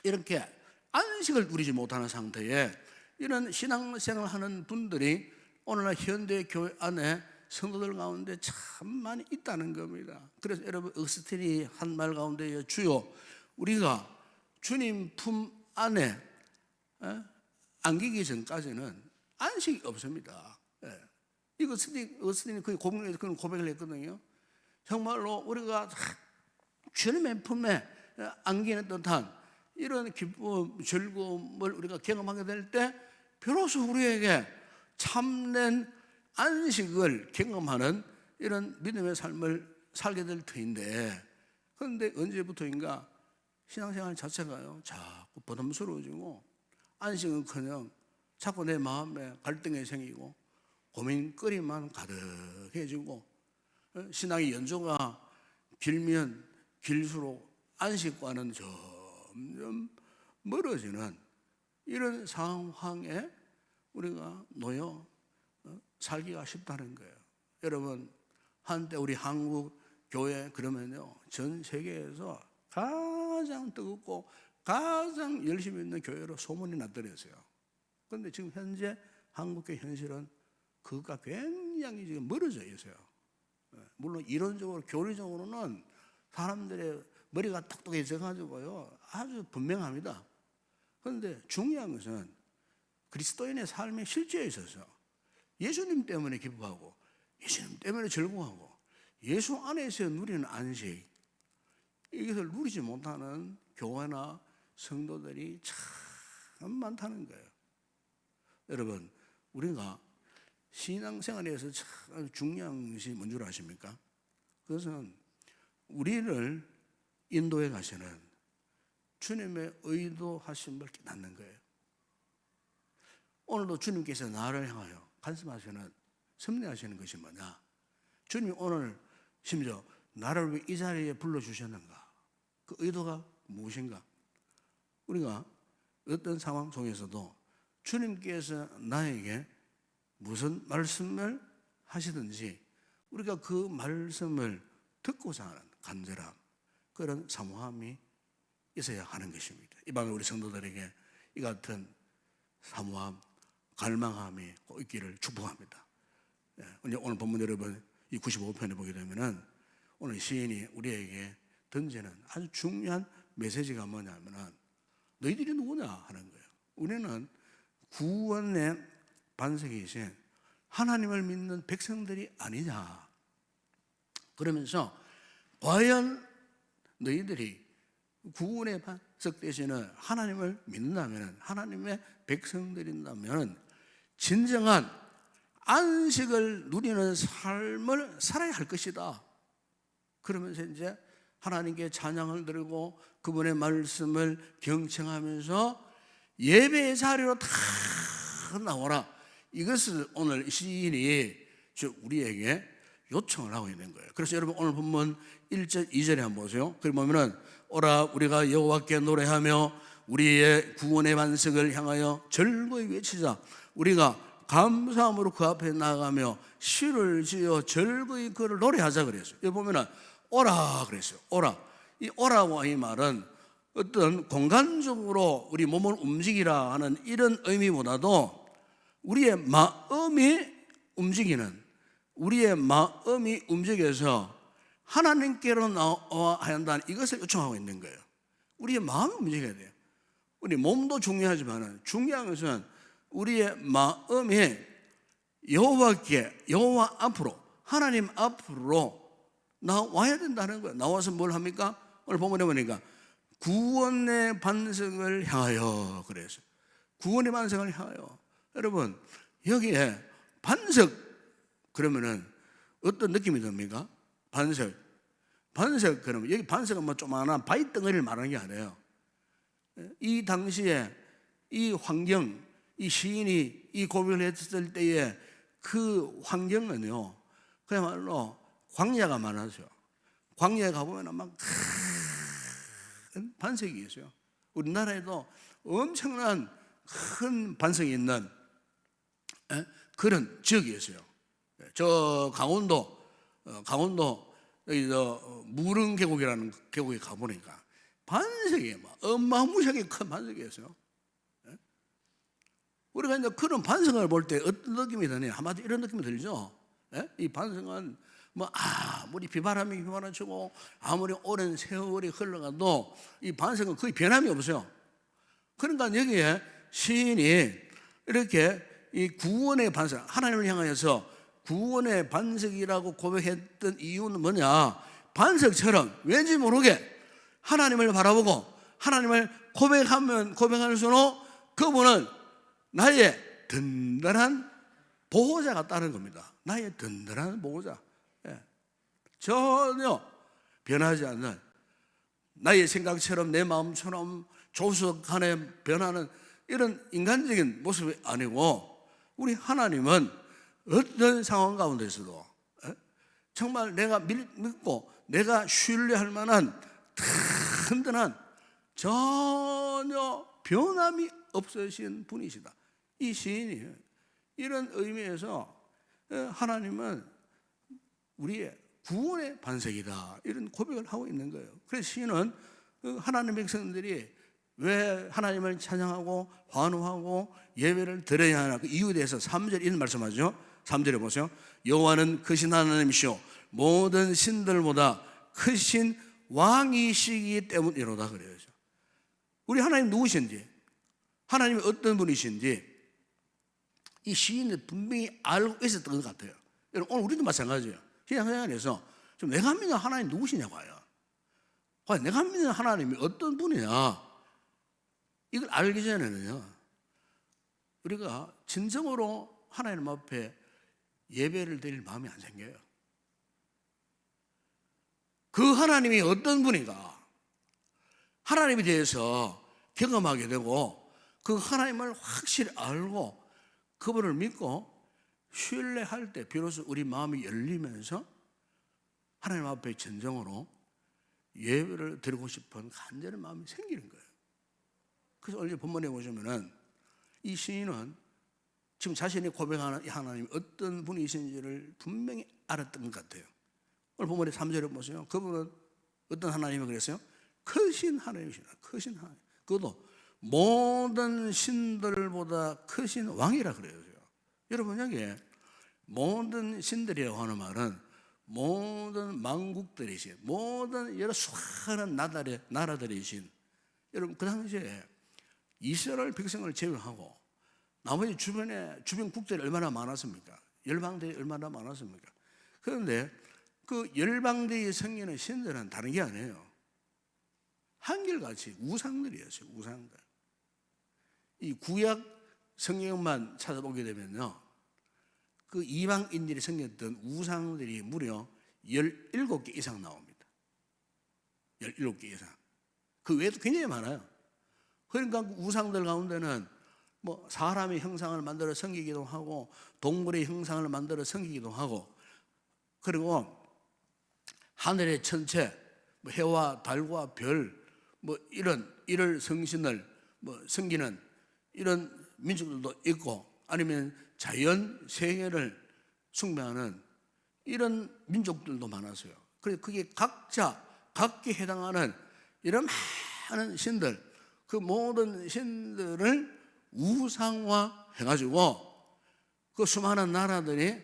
이렇게 안식을 누리지 못하는 상태에 이런 신앙생활 하는 분들이 오늘날 현대 교회 안에 성도들 가운데 참 많이 있다는 겁니다. 그래서 여러분, 어스틴이 한 말 가운데 주요 우리가 주님 품 안에 안기기 전까지는 안식이 없습니다. 이거 어스틴이 거의 고백을 했거든요. 정말로 우리가 주님의 품에 안기는 듯한 이런 기쁨, 즐거움을 우리가 경험하게 될 때 비로소 우리에게 참된 안식을 경험하는 이런 믿음의 삶을 살게 될 터인데, 그런데 언제부터인가 신앙생활 자체가요 자꾸 부담스러워지고 안식은커녕 자꾸 내 마음에 갈등이 생기고 고민거리만 가득해지고, 신앙의 연조가 길면 길수록 안식과는 점점 멀어지는 이런 상황에 우리가 놓여 살기가 쉽다는 거예요. 여러분, 한때 우리 한국 교회 그러면요 전 세계에서 가장 뜨겁고 가장 열심히 있는 교회로 소문이 났더랬어요. 그런데 지금 현재 한국교회 현실은 그것과 굉장히 지금 멀어져 있어요. 물론 이론적으로 교리적으로는 사람들의 머리가 똑똑해져 가지고요 아주 분명합니다. 그런데 중요한 것은 그리스도인의 삶의 실제에 있어서 예수님 때문에 기뻐하고 예수님 때문에 즐거워하고 예수 안에서 누리는 안식, 이것을 누리지 못하는 교회나 성도들이 참 많다는 거예요. 여러분, 우리가 신앙생활에서 참 중요한 것이 뭔 줄 아십니까? 그것은 우리를 인도해 가시는 주님의 의도하심을 깨닫는 거예요. 오늘도 주님께서 나를 향하여 간섭하시는, 섭리하시는 것이 뭐냐? 주님이 오늘 심지어 나를 왜 이 자리에 불러주셨는가? 그 의도가 무엇인가? 우리가 어떤 상황 속에서도 주님께서 나에게 무슨 말씀을 하시든지 우리가 그 말씀을 듣고자 하는 간절함, 그런 사모함이 있어야 하는 것입니다. 이 밤에 우리 성도들에게 이 같은 사모함, 갈망함이 꼭 있기를 축복합니다. 오늘 본문 여러분 이 95편에 보게 되면은 오늘 시인이 우리에게 던지는 아주 중요한 메시지가 뭐냐면은 너희들이 누구냐 하는 거예요. 우리는 구원의 반석이신 하나님을 믿는 백성들이 아니냐. 그러면서 과연 너희들이 구원의 반석 되시는 하나님을 믿는다면, 하나님의 백성들인다면 진정한 안식을 누리는 삶을 살아야 할 것이다. 그러면서 이제 하나님께 찬양을 드리고 그분의 말씀을 경청하면서 예배의 자리로 다 나오라. 이것을 오늘 시인이 우리에게 요청을 하고 있는 거예요. 그래서 여러분 오늘 본문 1절 2절에 한번 보세요. 거기 보면은 오라 우리가 여호와께 노래하며 우리의 구원의 반석을 향하여 즐거이 외치자. 우리가 감사함으로 그 앞에 나가며 시를 지어 즐거이 그를 노래하자 그랬어요. 여기 보면은 오라 그랬어요. 오라. 이 오라와 이 말은 어떤 공간적으로 우리 몸을 움직이라 하는 이런 의미보다도 우리의 마음이 움직이는, 우리의 마음이 움직여서 하나님께로 나와야 한다는 이것을 요청하고 있는 거예요. 우리의 마음이 움직여야 돼요. 우리 몸도 중요하지만 중요한 것은 우리의 마음이 여호와께, 여호와 앞으로, 하나님 앞으로 나와야 된다는 거예요. 나와서 뭘 합니까? 오늘 본문에 보니까 구원의 반석을 향하여 그래서 구원의 반석을 향하여. 여러분 여기에 반석 그러면은 어떤 느낌이 듭니까? 반석 그러면 여기 반석은 뭐 조그마한 바위 덩어리를 말하는 게 아니에요. 이 당시에 이 환경, 이 시인이 이 고백을 했을 때에 그 환경은요 그야말로 광야가 많았어요. 광야에 가보면 막 큰 반석이 있어요. 우리나라에도 엄청난 큰 반석이 있는 그런 지역이 있어요. 저 강원도 여기 무릉 계곡이라는 계곡에 가보니까 반석이 막 어마무시하게 큰 반석이 있어요. 우리가 이제 그런 반성을 볼 때 어떤 느낌이 드냐? 한마디 이런 느낌이 들죠. 예? 이 반성은 뭐 아무리 비바람이 휘몰아치고 아무리 오랜 세월이 흘러가도 이 반성은 거의 변함이 없어요. 그러니까 여기에 시인이 이렇게 이 구원의 반석, 하나님을 향하여서 구원의 반석이라고 고백했던 이유는 뭐냐? 반석처럼 왠지 모르게 하나님을 바라보고 하나님을 고백할수록 그분은 나의 든든한 보호자 같다는 겁니다. 나의 든든한 보호자. 예. 전혀 변하지 않는, 나의 생각처럼 내 마음처럼 조수간에 변하는 이런 인간적인 모습이 아니고, 우리 하나님은 어떤 상황 가운데서도 정말 내가 믿고 내가 신뢰할 만한 든든한, 전혀 변함이 없으신 분이시다. 이 시인이 이런 의미에서 하나님은 우리의 구원의 반석이다, 이런 고백을 하고 있는 거예요. 그래서 시인은 하나님의 백성들이 왜 하나님을 찬양하고 환호하고 예배를 드려야 하나, 그 이유에 대해서 3절 이런 말씀하죠. 3절에 보세요. 여호와는 크신 하나님이시오 모든 신들보다 크신 왕이시기 때문이로다 그래요. 우리 하나님 누구신지, 하나님이 어떤 분이신지 이 시인은 분명히 알고 있었던 것 같아요. 여러분, 오늘 우리도 마찬가지예요. 신앙생활에서 좀 내가 믿는 하나님 누구시냐고 해요. 과연 내가 믿는 하나님이 어떤 분이냐, 이걸 알기 전에는요, 우리가 진정으로 하나님 앞에 예배를 드릴 마음이 안 생겨요. 그 하나님이 어떤 분인가, 하나님에 대해서 경험하게 되고 그 하나님을 확실히 알고 그분을 믿고 신뢰할 때 비로소 우리 마음이 열리면서 하나님 앞에 진정으로 예배를 드리고 싶은 간절한 마음이 생기는 거예요. 그래서 오늘 본문에 보시면은 이 시인은 지금 자신이 고백하는 이 하나님이 어떤 분이신지를 분명히 알았던 것 같아요. 오늘 본문에 3절에 보세요. 그분은 어떤 하나님이 그랬어요? 크신 하나님이시다. 크신 하나님. 그것도 모든 신들보다 크신 왕이라 그래요. 여러분, 여기 모든 신들이라고 하는 말은 모든 만국들이신, 모든 여러 수많은 나라들이신, 여러분 그 당시에 이스라엘 백성을 제외하고 나머지 주변 국들이 얼마나 많았습니까? 열방들이 얼마나 많았습니까? 그런데 그 열방대에 생기는 신들은 다른 게 아니에요. 한결같이 우상들이었어요. 우상들. 이 구약 성경만 찾아보게 되면요, 그 이방인들이 섬겼던 우상들이 무려 17개 이상 나옵니다. 17개 이상. 그 외에도 굉장히 많아요. 그러니까 그 우상들 가운데는 뭐 사람의 형상을 만들어 섬기기도 하고 동물의 형상을 만들어 섬기기도 하고, 그리고 하늘의 천체, 뭐 해와 달과 별, 뭐 이런 성신을 뭐 섬기는 이런 민족들도 있고, 아니면 자연 세계를 숭배하는 이런 민족들도 많았어요. 그래서 그게 각기 해당하는 이런 많은 신들, 그 모든 신들을 우상화 해가지고 그 수많은 나라들이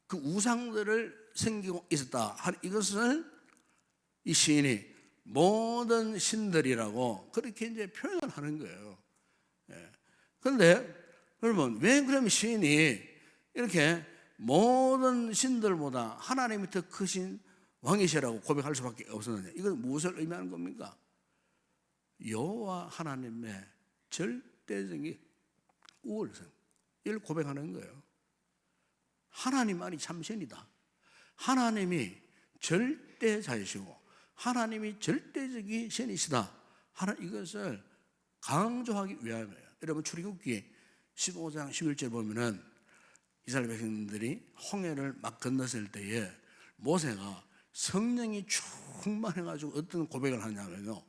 그 우상들을 섬기고 있었다. 이것을 이 시인이 모든 신들이라고 그렇게 이제 표현을 하는 거예요. 그런데 여러분, 왜 그러면 시인이 이렇게 모든 신들보다 하나님이 더 크신 왕이시라고 고백할 수밖에 없었느냐? 이건 무엇을 의미하는 겁니까? 여호와 하나님의 절대적인 우월성, 이걸 고백하는 거예요. 하나님만이 참 신이다. 하나님이 절대자이시고 하나님이 절대적인 신이시다. 이것을 강조하기 위함이에요. 여러분, 출애굽기 15장 11절 보면은 이스라엘 백성들이 홍해를 막 건넜을 때에 모세가 성령이 충만해가지고 어떤 고백을 하냐면요,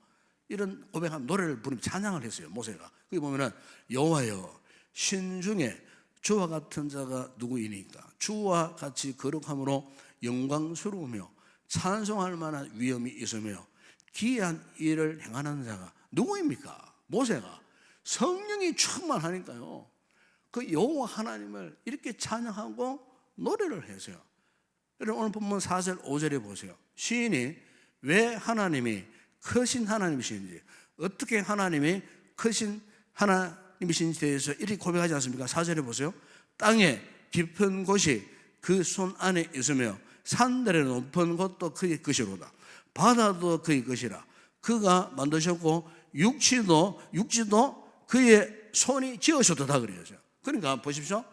이런 고백한 노래를 부르며 찬양을 했어요. 모세가 거기 보면은 여호와여, 신 중에 주와 같은 자가 누구이니까? 주와 같이 거룩함으로 영광스러우며 찬송할 만한 위엄이 있으며 기이한 일을 행하는 자가 누구입니까? 모세가 성령이 충만하니까요, 그 여호와 하나님을 이렇게 찬양하고 노래를 했어요. 여러분 오늘 본문 4절 5절에 보세요. 시인이 왜 하나님이 크신 하나님이신지, 어떻게 하나님이 크신 하나님이신지 대해서 이렇게 고백하지 않습니까? 4절에 보세요. 땅에 깊은 곳이 그 손 안에 있으며 산들의 높은 곳도 그의 것이로다. 바다도 그의 것이라. 그가 만드셨고 육지도 그의 손이 지으셨다 그래요. 그러니까 보십시오.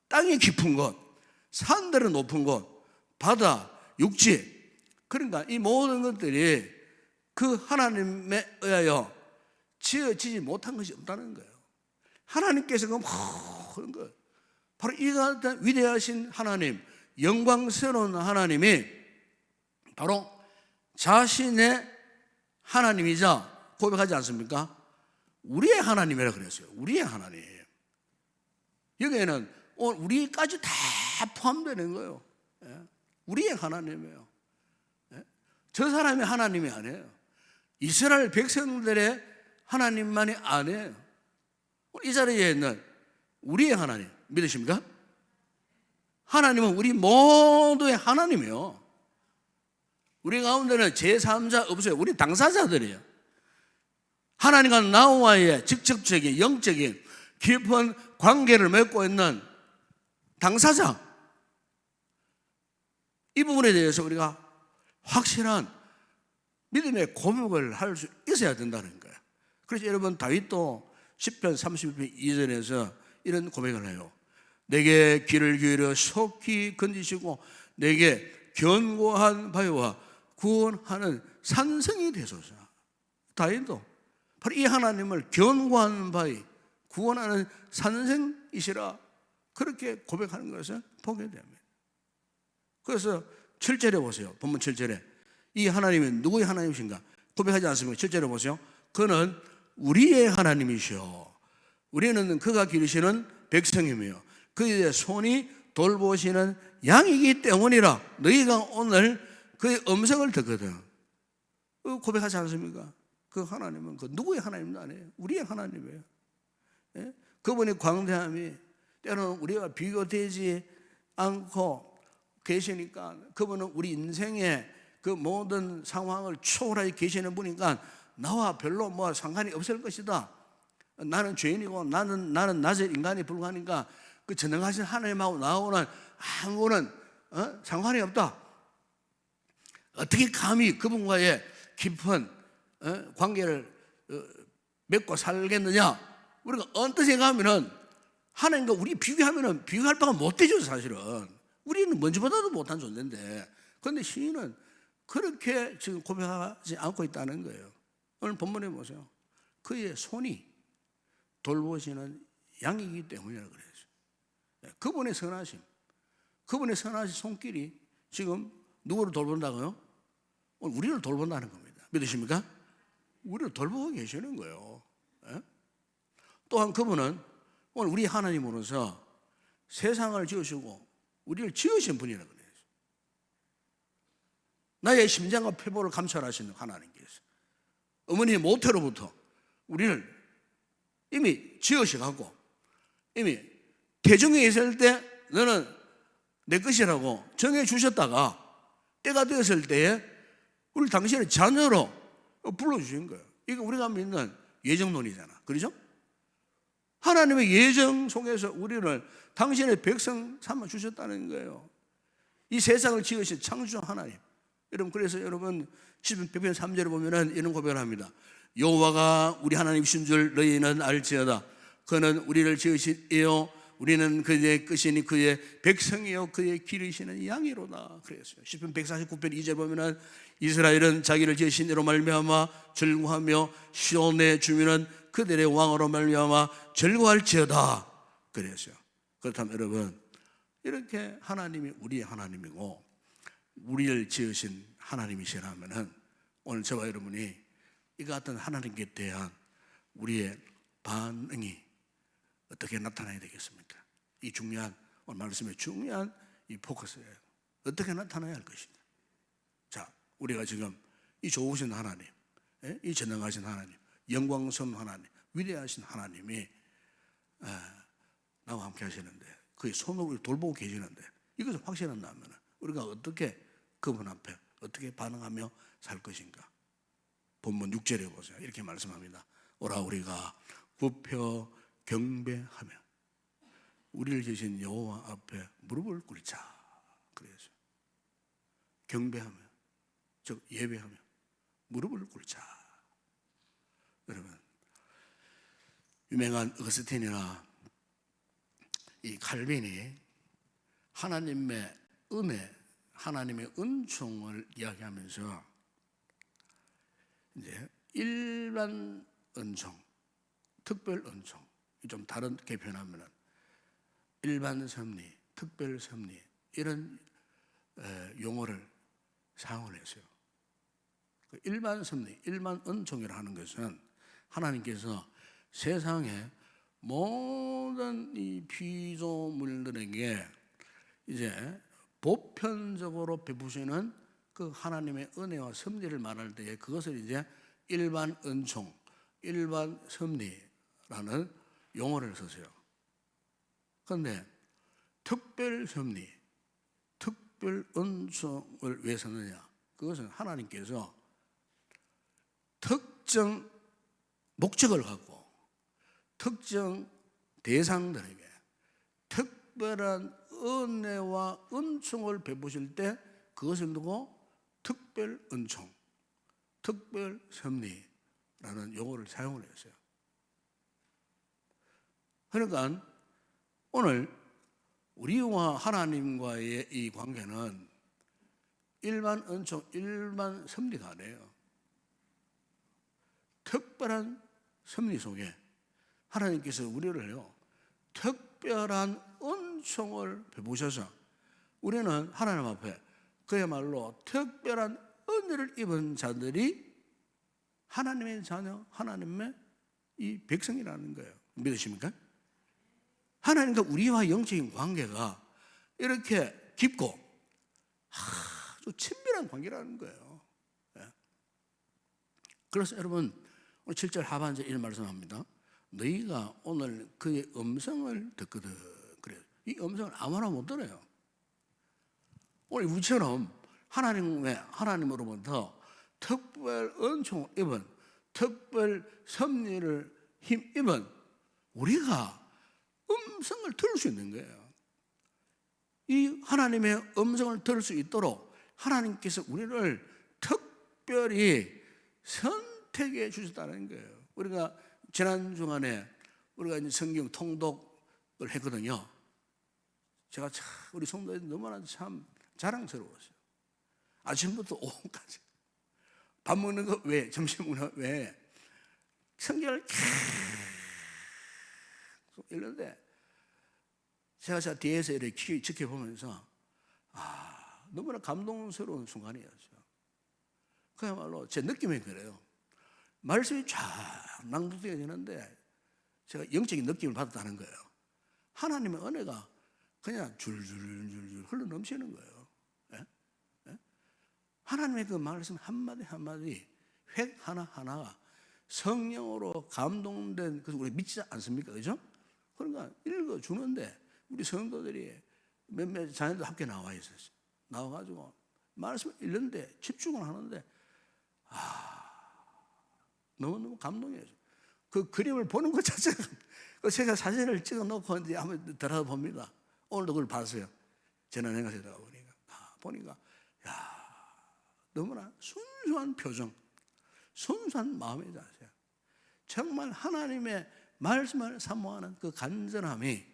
땅이 깊은 곳, 산들의 높은 곳, 바다, 육지, 그러니까 이 모든 것들이 그 하나님에 의하여 지어지지 못한 것이 없다는 거예요. 하나님께서 그 모든 것, 바로 이 같은 위대하신 하나님, 영광스러운 하나님이 바로 자신의 하나님이자 고백하지 않습니까? 우리의 하나님이라 그랬어요. 우리의 하나님. 여기에는 우리까지 다 포함되는 거예요. 우리의 하나님이에요. 저 사람이 하나님이 아니에요. 이스라엘 백성들의 하나님만이 아니에요. 이 자리에 있는 우리의 하나님 믿으십니까? 하나님은 우리 모두의 하나님이에요. 우리 가운데는 제3자 없어요. 우리 당사자들이에요. 하나님과 나와의 직접적인 영적인 깊은 관계를 맺고 있는 당사자, 이 부분에 대해서 우리가 확실한 믿음의 고백을 할 수 있어야 된다는 거예요. 그래서 여러분 다윗도 시편 31편 2절에서 이런 고백을 해요. 내게 귀를 기울여 속히 건지시고 내게 견고한 바위와 구원하는 산성이 되소서. 다윗도 바로 이 하나님을 견고한 바위, 구원하는 산성이시라 그렇게 고백하는 것을 보게 됩니다. 그래서 7절에 보세요. 본문 7절에 이 하나님이 누구의 하나님이신가 고백하지 않습니까? 7절에 보세요. 그는 우리의 하나님이시오. 우리는 그가 기르시는 백성이며 그의 손이 돌보시는 양이기 때문이라. 너희가 오늘 그의 음성을 듣거든. 고백하지 않습니까? 그 하나님은 그 누구의 하나님도 아니에요. 우리의 하나님이에요. 예? 그분의 광대함이 때로는 우리가 비교되지 않고 계시니까, 그분은 우리 인생의 그 모든 상황을 초월하게 계시는 분이니까 나와 별로 뭐 상관이 없을 것이다. 나는 죄인이고 나는 낮은 인간에 불과하니까 그 전능하신 하나님하고 나오는 아무런 상관이 없다. 어떻게 감히 그분과의 깊은 관계를 맺고 살겠느냐? 우리가 언뜻 생각하면은 하나님과 우리 비교하면은 비교할 바가 못 되죠. 사실은 우리는 먼지보다도 못한 존재인데, 그런데 시인은 그렇게 지금 고백하지 않고 있다는 거예요. 오늘 본문에 보세요. 그의 손이 돌보시는 양이기 때문이라고 그래요. 그분의 선하심, 그분의 선하신 손길이 지금 누구를 돌본다고요? 오늘 우리를 돌본다는 겁니다. 믿으십니까? 우리를 돌보고 계시는 거예요. 또한 그분은 오늘 우리 하나님으로서 세상을 지으시고 우리를 지으신 분이라고 그래요. 나의 심장과 폐보를 감찰하시는 하나님께서 어머니의 모태로부터 우리를 이미 지으셔갖고 이미 태중에 있을 때 너는 내 것이라고 정해 주셨다가 때가 되었을 때에 우리 당신의 자녀로 불러주신 거예요. 이거 우리가 믿는 예정론이잖아. 그렇죠? 하나님의 예정 속에서 우리를 당신의 백성 삼아 주셨다는 거예요. 이 세상을 지으신 창조 하나님. 여러분, 그래서 여러분 시편 100편 3절에 보면은 이런 고백을 합니다. 여호와가 우리 하나님이신 줄 너희는 알지어다. 그는 우리를 지으신 이요 우리는 그의 끝이니 그의 백성이요 그의 기르시는 양이로다. 그랬어요. 시편 149편 2절 보면은 이스라엘은 자기를 지으신 이로 말미암아 즐거워하며 시온의 주민은 그들의 왕으로 말미암아 즐거워할지어다. 그랬어요. 그렇다면 여러분, 이렇게 하나님이 우리의 하나님이고 우리를 지으신 하나님이시라면은 오늘 저와 여러분이 이 같은 하나님께 대한 우리의 반응이 어떻게 나타나야 되겠습니까? 이 중요한 오늘 말씀의 중요한 이 포커스예요. 어떻게 나타나야 할 것인가? 자, 우리가 지금 이 좋으신 하나님, 이 전능하신 하나님, 영광스러운 하나님, 위대하신 하나님이 나와 함께 하시는데 그의 손으로 돌보고 계시는데 이것을 확신한다면 우리가 어떻게 그분 앞에 어떻게 반응하며 살 것인가? 본문 6절에 보세요. 이렇게 말씀합니다. 오라 우리가 굽혀 경배하며 우리를 지으신 여호와 앞에 무릎을 꿇자. 그래서 경배하며 즉 예배하며 무릎을 꿇자. 여러분 유명한 어거스틴이나 이 칼빈이 하나님의 은혜, 하나님의 은총을 이야기하면서 이제 일반 은총, 특별 은총, 좀 다르게 표현하면은 일반 섭리, 특별 섭리 이런 용어를 사용을 했어요. 일반 섭리, 일반 은총이라 하는 것은 하나님께서 세상에 모든 이 피조물들에게 이제 보편적으로 베푸시는 그 하나님의 은혜와 섭리를 말할 때에 그것을 이제 일반 은총, 일반 섭리라는 용어를 쓰세요. 그런데 특별 섭리, 특별 은총을 왜 쓰느냐? 그것은 하나님께서 특정 목적을 갖고 특정 대상들에게 특별한 은혜와 은총을 베푸실 때 그것을 두고 특별 은총, 특별 섭리라는 용어를 사용을 했어요. 그러니까 오늘 우리와 하나님과의 이 관계는 일반 은총, 일반 섭리가 아니에요. 특별한 섭리 속에 하나님께서 우리를요 특별한 은총을 베푸셔서 우리는 하나님 앞에 그야말로 특별한 은혜를 입은 자들이 하나님의 자녀, 하나님의 이 백성이라는 거예요. 믿으십니까? 하나님과 우리와 영적인 관계가 이렇게 깊고 아주 친밀한 관계라는 거예요. 그래서 여러분 오늘 7절 하반절 이런 말씀합니다. 너희가 오늘 그의 음성을 듣거든. 그래요. 이 음성을 아무나 못 들어요. 오늘 우리처럼 하나님으로부터 특별 은총을 입은 특별 섭리를 힘입은 우리가 음성을 들을 수 있는 거예요. 이 하나님의 음성을 들을 수 있도록 하나님께서 우리를 특별히 선택해 주셨다는 거예요. 우리가 지난 주간에 우리가 이제 성경 통독을 했거든요. 제가 참 우리 성도들이 너무나 참 자랑스러웠어요. 아침부터 오후까지 밥 먹는 거 외에, 점심 먹는 거 외에 성경을 계속 읽는데 제가 뒤에서 이렇게 지켜보면서 너무나 감동스러운 순간이었어요. 그야말로 제 느낌이 그래요. 말씀이 쫙 낭독되어지는데 제가 영적인 느낌을 받았다는 거예요. 하나님의 은혜가 그냥 줄줄줄줄 흘러넘치는 거예요. 예? 예? 하나님의 그 말씀 한마디 한마디 획 하나하나가 성령으로 감동된 것을 우리 믿지 않습니까? 그죠? 그러니까 읽어주는데 우리 성도들이 몇몇 자녀들 함께 나와 있었어요. 나와가지고 말씀을 읽는데 집중을 하는데 너무너무 감동이었어요. 그 그림을 보는 것 자체가 제가 사진을 찍어 놓고 이제 한번 들어가 봅니다. 오늘도 그걸 봤어요. 지난 행사에 들어가 보니까 너무나 순수한 표정, 순수한 마음의 자세, 정말 하나님의 말씀을 사모하는 그 간절함이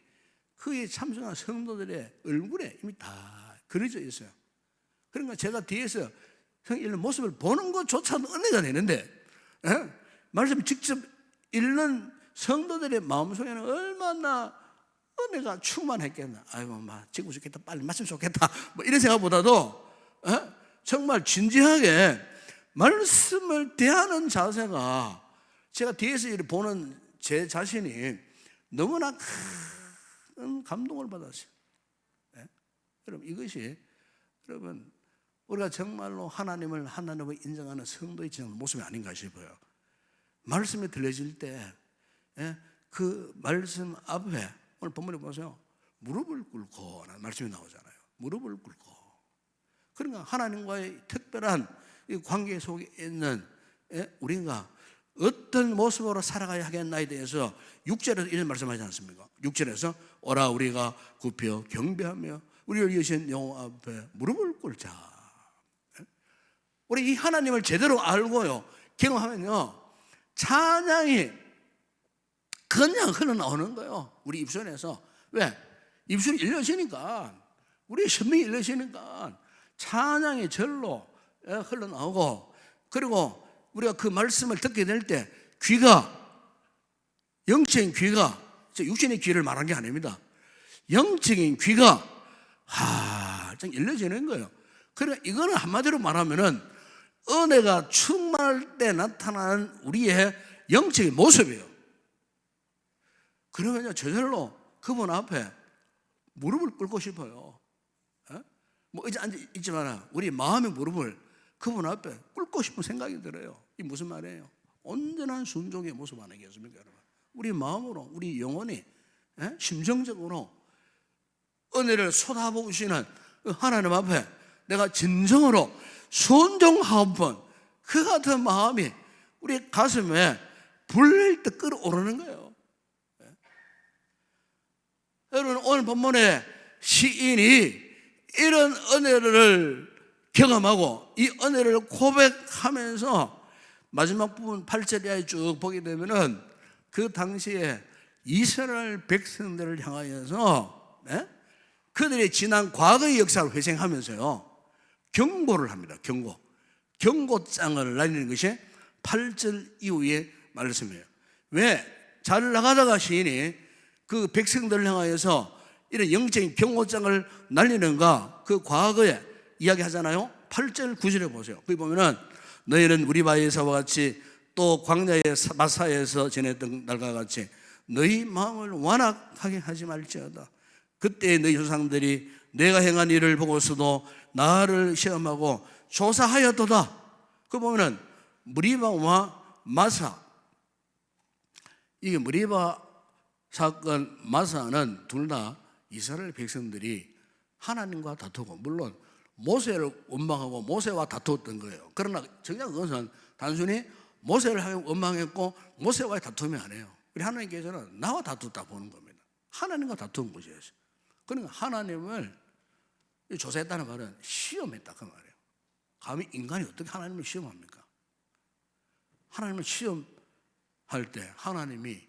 그의 참선한 성도들의 얼굴에 이미 다 그려져 있어요. 그러니까 제가 뒤에서 성경 읽는 모습을 보는 것조차도 은혜가 되는데 말씀 직접 읽는 성도들의 마음속에는 얼마나 은혜가 충만했겠나. 아이고 지금 좋겠다, 빨리 마치면 좋겠다, 이런 생각보다도 정말 진지하게 말씀을 대하는 자세가 제가 뒤에서 이렇게 보는 제 자신이 너무나 큰 감동을 받았어요. 여러분 이것이 여러분 우리가 정말로 하나님을 하나님으로 인정하는 성도의 진짜 모습이 아닌가 싶어요. 말씀이 들려질 때 그 말씀 앞에 오늘 본문에 보세요. 무릎을 꿇고 라는 말씀이 나오잖아요. 무릎을 꿇고. 그러니까 하나님과의 특별한 이 관계 속에 있는 우리가 어떤 모습으로 살아가야 하겠나에 대해서 6절에서 이런 말씀하지 않습니까? 6절에서 오라 우리가 굽혀 경배하며 우리를 이으신 여호와 앞에 무릎을 꿇자. 우리 이 하나님을 제대로 알고요 경험하면요 찬양이 그냥 흘러나오는 거예요. 우리 입술에서. 왜? 입술이 일러지니까, 우리生命 일러지니까 찬양이 절로 흘러나오고, 그리고 우리가 그 말씀을 듣게 될 때 귀가, 영적인 귀가, 육신의 귀를 말한 게 아닙니다. 영적인 귀가 좀 열려지는 거예요. 그러니까 이거는 한마디로 말하면은 은혜가 충만할 때 나타나는 우리의 영적인 모습이에요. 그러면요 저절로 그분 앞에 무릎을 꿇고 싶어요. 뭐 이제 앉아있지만 우리 마음의 무릎을 그분 앞에 꿇고 싶은 생각이 들어요. 이 무슨 말이에요? 온전한 순종의 모습 아니겠습니까, 여러분? 우리 마음으로, 우리 영혼이, 심정적으로 은혜를 쏟아부으시는 하나님 앞에 내가 진정으로 순종하옵은 그 같은 마음이 우리 가슴에 불릴 때 끓어오르는 거예요. 여러분, 오늘 본문에 시인이 이런 은혜를 경험하고 이 은혜를 고백하면서 마지막 부분 8절 이하에 쭉 보게 되면은 그 당시에 이스라엘 백성들을 향하여서 그들의 지난 과거의 역사를 회상하면서요 경고를 합니다. 경고장을 날리는 것이 8절 이후의 말씀이에요. 왜? 잘 나가다가 시인이 그 백성들을 향하여서 이런 영적인 경고장을 날리는가? 그 과거에 이야기하잖아요. 8절 9절에 보세요. 거기 보면은 너희는 우리바에서와 같이 또 광야의 마사에서 지냈던 날과 같이 너희 마음을 완악하게 하지 말지어다. 그때 너희 조상들이 내가 행한 일을 보고서도 나를 시험하고 조사하였도다. 그 보면은 무리바와 마사, 이게 무리바 사건, 마사는 둘 다 이스라엘 백성들이 하나님과 다투고, 물론 모세를 원망하고 모세와 다투었던 거예요. 그러나 정작 그것은 단순히 모세를 원망했고 모세와의 다툼이 아니에요. 우리 하나님께서는 나와 다투다 보는 겁니다. 하나님과 다투는 것이었어요. 그러니까 하나님을 조사했다는 말은 시험했다 그 말이에요. 감히 인간이 어떻게 하나님을 시험합니까? 하나님을 시험할 때 하나님이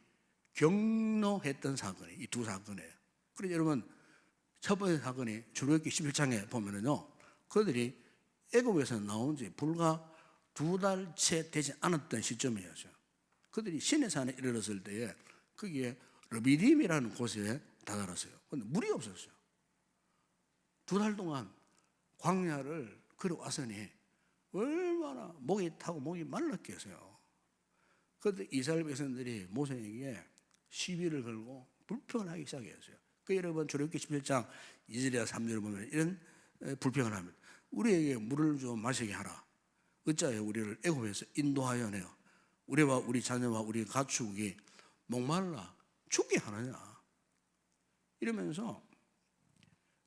경노했던 사건이 이 두 사건이에요. 그래서 여러분 첫 번째 사건이 출애굽기 11장에 보면은요, 그들이 애굽에서 나온 지 불과 2달 채 되지 않았던 시점이었어요. 그들이 시내산에 이르렀을 때에 거기에 르비딤이라는 곳에 다다랐어요. 그런데 물이 없었어요. 2달 동안 광야를 걸어왔으니 얼마나 목이 타고 목이 말랐겠어요. 그런데 이스라엘 백성들이 모세에게 시비를 걸고 불평을 하기 시작했어요. 그 여러분 출애굽기 17장 2절에서 3절을 보면 이런 불평을 합니다. 우리에게 물을 좀 마시게 하라. 어찌하여 우리를 애굽에서 인도하여 내어 우리와 우리 자녀와 우리 가축이 목말라 죽게 하느냐. 이러면서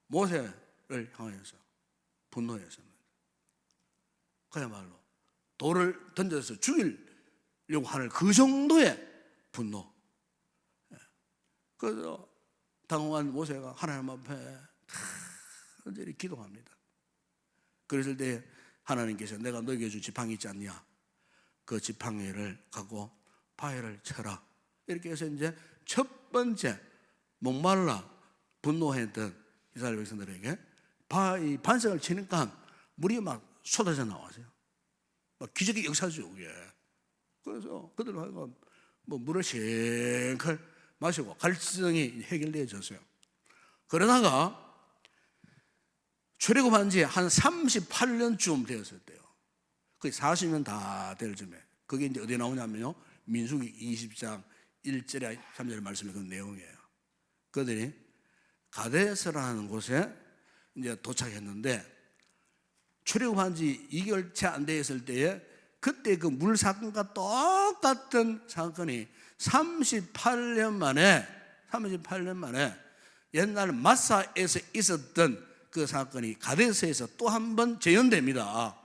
모세를 향하여서 분노했습니다. 그야말로 돌을 던져서 죽이려고 하는 그 정도의 분노. 그래서 당황한 모세가 하나님 앞에 간절히 기도합니다. 그랬을 때 하나님께서 내가 너에게 준 지팡이 있지 않냐? 그 지팡이를 갖고 바위를 쳐라. 이렇게 해서 이제 첫 번째 목말라 분노했던 이스라엘 백성들에게 바위 반석을 치니까 물이 막 쏟아져 나와서요. 막 기적의 역사죠, 그게. 그래서 그들로 하여금 뭐 물을 실컷 마시고 갈증이 해결되어졌어요. 그러다가 출애굽한 지 한 38년쯤 되었을 때요. 거의 40년 다 될 즈음에 그게 이제 어디에 나오냐면요, 민수기 20장 1절에 3절의 말씀이 그 내용이에요. 그들이 가데스라는 곳에 이제 도착했는데 출애굽한 지 2개월 채 안 되었을 때에 그때 그 물 사건과 똑같은 사건이 38년 만에 38년 만에 옛날 마사에서 있었던 그 사건이 가데스에서 또 한 번 재현됩니다.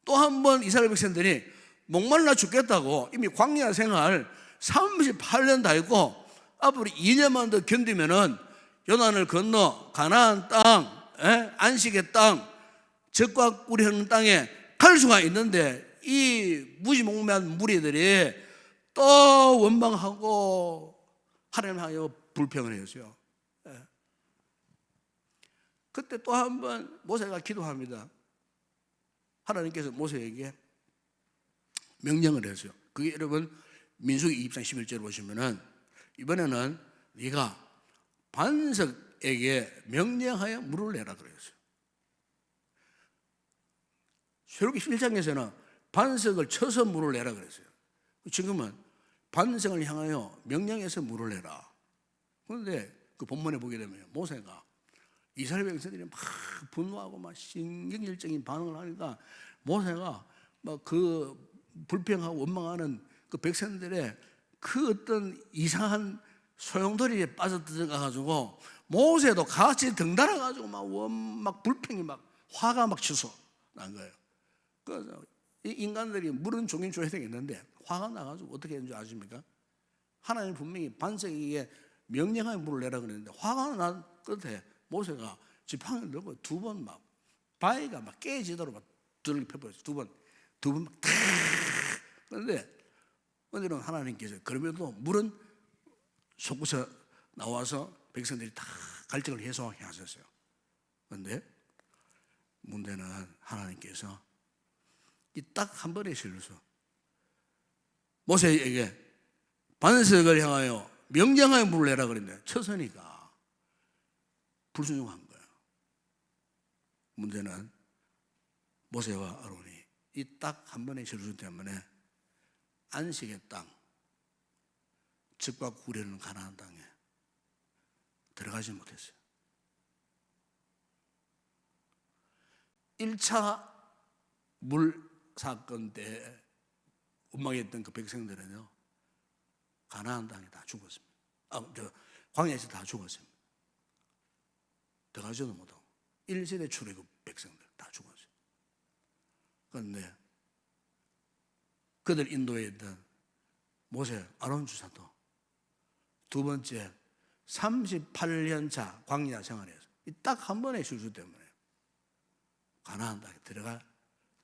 또 한 번 이스라엘 백성들이 목말라 죽겠다고 이미 광야 생활 38년 다 했고 앞으로 2년만 더 견디면은 요단을 건너 가나안 땅, 안식의 땅, 젖과 꿀이 흐르는 땅에 갈 수가 있는데 이 무지몽매한 무리들이 또 원망하고 하나님 향하여 불평을 했어요. 그때 또 한 번 모세가 기도합니다. 하나님께서 모세에게 명령을 했어요. 그게 여러분 민수기 2장 11절 보시면은 이번에는 네가 반석에게 명령하여 물을 내라 그랬어요. 출애굽기 1장에서는 반석을 쳐서 물을 내라 그랬어요. 지금은 반석을 향하여 명령해서 물을 내라. 그런데 그 본문에 보게 되면 모세가 이스라엘 백성들이 막 분노하고 막 신경질적인 반응을 하니까 모세가 막 그 불평하고 원망하는 그 백성들의 그 어떤 이상한 소용돌이에 빠져들어가 가지고 모세도 같이 덩달아 가지고 막 불평이 막 화가 막 치솟 난 거예요. 그래서 이 인간들이 물은 종인 줘야 되겠는데 화가 나가지고 어떻게 했는지 아십니까? 하나님 분명히 반석에게 명령하여 물을 내라 그랬는데 화가 난 끝에 모세가 지팡이를 들고 두 번 막 바위가 막 깨지도록 막 두들겨 펴버렸어요. 두 번 막 탁. 그런데 오늘은 하나님께서 그럼에도 물은 솟구쳐 나와서 백성들이 다 갈증을 해소하게 하셨어요. 그런데 문제는 하나님께서 이 딱 한 번의 실수 모세에게 반석을 향하여 명령하여 물을 내라 그랬는데 쳐서니까 불순종한 거예요. 문제는 모세와 아론이 이 딱 한 번의 실수 때문에 안식의 땅, 젖과 꿀이 흐르는 가나안 땅에 들어가지 못했어요. 1차 물 사건 때 원망했던 그 백성들은요 가나안 땅에 다 죽었습니다. 광야에서 다 죽었습니다. 들어가지도 못하고 1세대 출애굽 백성들 다 죽었어요. 그런데 그들 인도했던 모세, 아론 주사도 두 번째 38년 차 광야 생활에서 이 딱 한 번의 실수 때문에 가나안 땅에 들어갈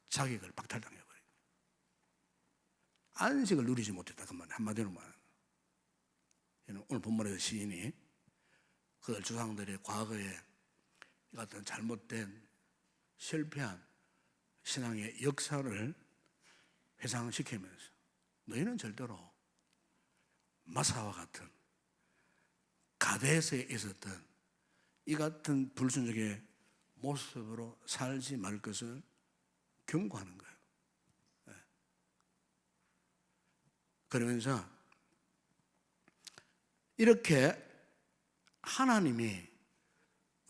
자격을 박탈당해버려요. 안식을 누리지 못했다 그 말이에요. 한마디로 말하는 거예요. 오늘 본문에서 시인이 그들 조상들의 과거에 같은 잘못된 실패한 신앙의 역사를 회상시키면서 너희는 절대로 마사와 같은 가데스에 있었던 이 같은 불순종의 모습으로 살지 말 것을 경고하는 거예요. 그러면서 이렇게 하나님이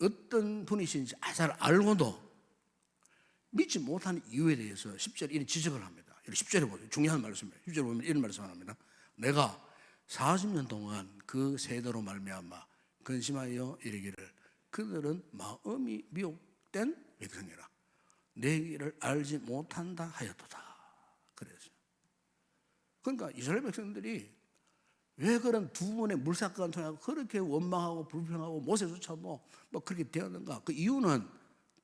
어떤 분이신지 잘 알고도 믿지 못하는 이유에 대해서 10절에 이런 지적을 합니다. 10절에 보세요. 중요한 말씀이에요. 10절에 보면 이런 말씀을 합니다. 내가 40년 동안 그 세대로 말미암아 근심하여 이르기를 그들은 마음이 미혹된 백성이라 내 길을 알지 못한다 하였도다. 그랬어요. 그러니까 이스라엘 백성들이 왜 그런 두 번의 물사건을 통해 그렇게 원망하고 불평하고 모세조차도 뭐 그렇게 되었는가? 그 이유는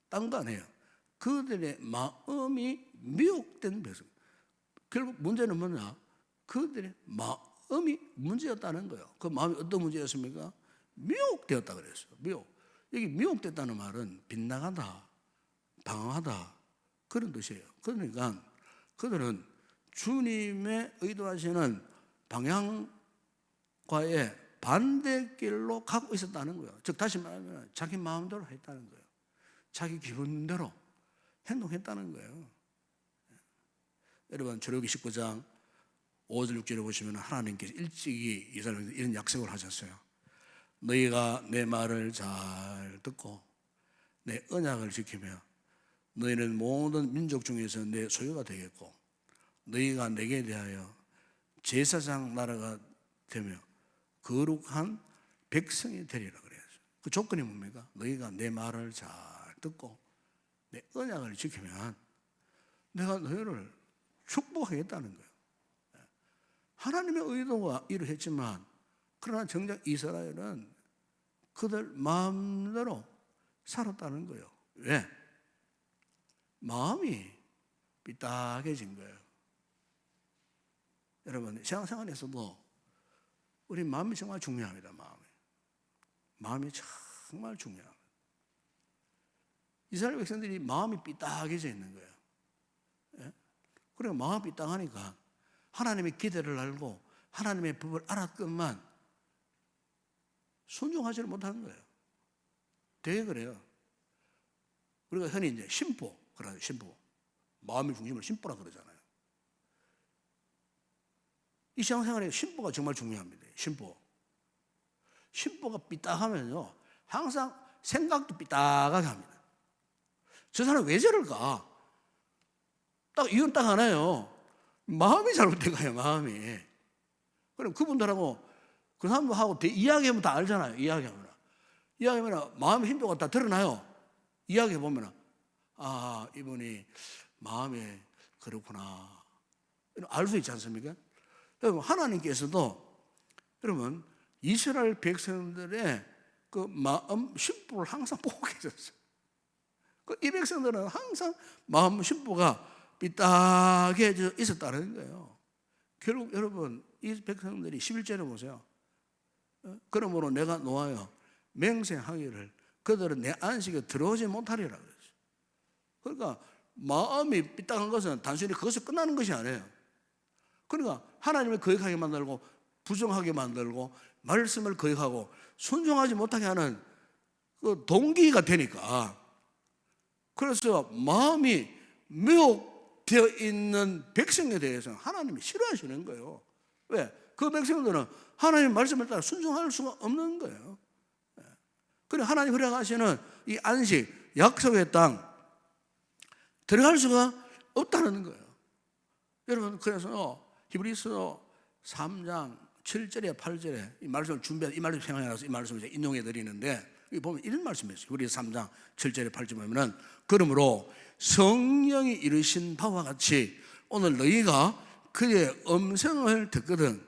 딴 거 아니에요. 그들의 마음이 미혹된 백성. 결국 문제는 뭐냐? 그들의 마음이 문제였다는 거예요. 그 마음이 어떤 문제였습니까? 미혹되었다 그랬어요. 여기 미혹됐다는 말은 빗나가다, 방황하다 그런 뜻이에요. 그러니까 그들은 주님의 의도하시는 방향과의 반대길로 가고 있었다는 거예요. 즉 다시 말하면 자기 마음대로 했다는 거예요. 자기 기분대로 행동했다는 거예요. 여러분 출애굽기 19장 5절 6절에 보시면 하나님께서 일찍이 이스라엘에게 이런 약속을 하셨어요. 너희가 내 말을 잘 듣고 내 언약을 지키며 너희는 모든 민족 중에서 내 소유가 되겠고 너희가 내게 대하여 제사장 나라가 되며 거룩한 백성이 되리라 그래야죠. 그 조건이 뭡니까? 너희가 내 말을 잘 듣고 내 언약을 지키면 내가 너희를 축복하겠다는 거예요. 하나님의 의도가 이러했지만 그러나 정작 이스라엘은 그들 마음대로 살았다는 거예요. 왜? 마음이 삐딱해진 거예요. 여러분, 신앙생활에서도 우리 마음이 정말 중요합니다. 마음이 정말 중요합니다. 이스라엘 백성들이 마음이 삐딱해져 있는 거예요. 예? 그리고 마음이 삐딱하니까 하나님의 기대를 알고 하나님의 법을 알았건만 순종하지를 못하는 거예요. 되게 그래요. 우리가 흔히 이제 심보, 그러죠. 심보. 마음의 중심을 심보라 그러잖아요. 이 신앙생활에 심보가 정말 중요합니다. 심보가 삐딱하면요, 항상 생각도 삐딱하게 합니다. 저 사람 왜 저럴까? 이유는 딱 하나예요. 마음이 잘못된 거예요, 마음이. 그럼 그분들하고, 그 사람하고 이야기하면 다 알잖아요, 이야기하면 마음의 힘도가 다 드러나요. 이야기해보면, 아, 이분이 마음이 그렇구나. 알 수 있지 않습니까? 여러분, 하나님께서도, 여러분, 이스라엘 백성들의 그 마음 심보를 항상 보고 계셨어요. 이 백성들은 항상 마음 심보가 삐딱해져 있었다는 거예요. 결국 여러분, 이 백성들이 11절에 보세요. 그러므로 내가 놓아요 맹세하기를 그들은 내 안식에 들어오지 못하리라 그랬어요. 그러니까 마음이 삐딱한 것은 단순히 그것이 끝나는 것이 아니에요. 그러니까 하나님을 거역하게 만들고 부정하게 만들고 말씀을 거역하고 순종하지 못하게 하는 그 동기가 되니까, 그래서 마음이 미혹되어 있는 백성에 대해서는 하나님이 싫어하시는 거예요. 왜? 그 백성들은 하나님의 말씀을 따라 순종할 수가 없는 거예요. 그래 하나님 허락하시는 이 안식, 약속의 땅 들어갈 수가 없다는 거예요. 여러분, 그래서 히브리서 3장 7절에 8절에 이 말씀을 이 말씀 생각해서 이 말씀을 인용해 드리는데, 여기 보면 이런 말씀이 있어요. 히브리서 3장 7절에 8절에 보면은, 그러므로 성령이 이르신 바와 같이 오늘 너희가 그의 음성을 듣거든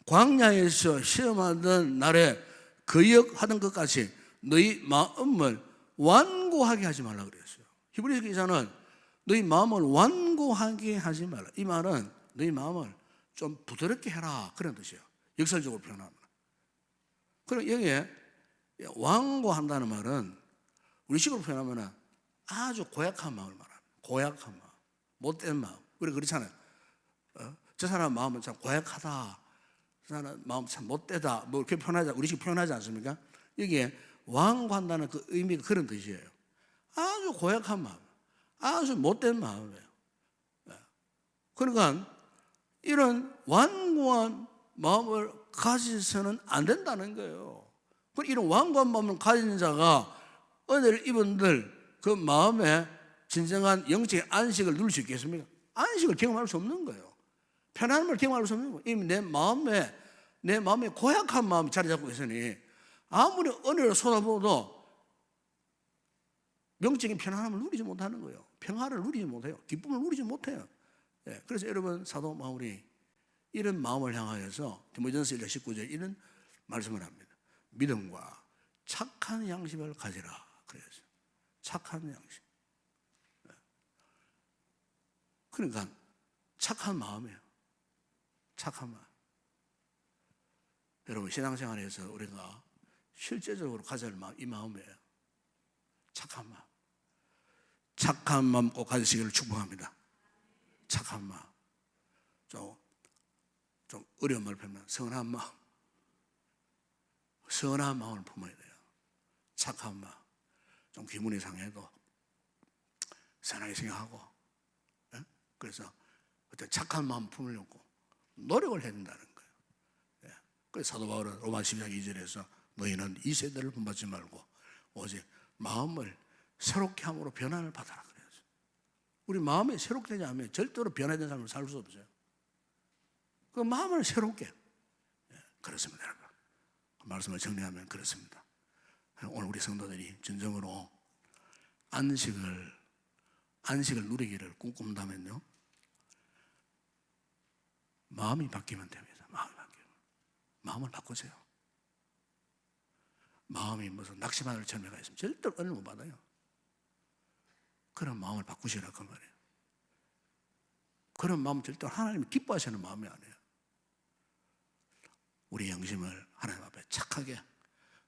광야에서 시험하던 날에 거역하던 것 같이 너희 마음을 완고하게 하지 말라 그랬어요. 히브리서 기자는 너희 마음을 완고하게 하지 말라. 이 말은 너희 마음을 좀 부드럽게 해라 그런 뜻이에요. 역설적으로 표현하면. 그럼 여기에 완고한다는 말은 우리식으로 표현하면 아주 고약한 마음을 말합니다. 고약한 마음, 못된 마음. 우리 그렇잖아요. 저 사람 마음은 참 고약하다, 저 사람 마음 참 못되다, 뭐 이렇게 우리식 표현하지 않습니까? 여기에 완고한다는 그 의미가 그런 뜻이에요. 아주 고약한 마음, 아주 못된 마음이에요. 그러니까 이런 완고한 마음을 가지서는 안 된다는 거예요. 이런 완고한 마음을 가진 자가 은혜를 입은들 그 마음에 진정한 영적인 안식을 누릴 수 있겠습니까? 안식을 경험할 수 없는 거예요. 편안함을 경험할 수 없는 거예요. 이미 내 마음에 고약한 마음이 자리 잡고 있으니 아무리 은혜를 쏟아부어도 영적인 편안함을 누리지 못하는 거예요. 평화를 누리지 못해요. 기쁨을 누리지 못해요. 그래서 여러분, 사도 바울이 이런 마음을 향하여서 디모데전서 1장 19절 이런 말씀을 합니다. 믿음과 착한 양심을 가지라 그랬어요. 착한 양심. 그러니까 착한 마음이에요. 착한 마음. 여러분, 신앙생활에서 우리가 실제적으로 가져야 할 마음, 이 마음이에요. 착한 마음. 착한 마음 꼭 가지시기를 축복합니다. 착한 마음. 좀 어려운 말 표현하면 선한 마음. 선한 마음을 품어야 돼요. 착한 마음. 좀 기분이 상해도 선하게 생각하고, 그래서 어떤 착한 마음 품으려고 노력을 해야 된다는 거예요. 그래서 사도 바울은 로마 12장 2절에서 너희는 이 세대를 본받지 말고 오직 마음을 새롭게 함으로 변화를 받아라 그래요. 우리 마음이 새롭게 되지 않으면 절대로 변화된 삶을 살 수 없어요. 그 마음을 새롭게. 그렇습니다, 여러분. 말씀을 정리하면 그렇습니다. 오늘 우리 성도들이 진정으로 안식을 누리기를 꿈꾼다면요, 마음이 바뀌면 됩니다. 마음을 바꾸세요. 마음이 무슨 낚시바늘 절매가 있으면 절대로 은혜를 못 받아요. 그런 마음을 바꾸시라 그 말이에요. 그런 마음은 절대로 하나님이 기뻐하시는 마음이 아니에요. 우리 영심을 하나님 앞에 착하게,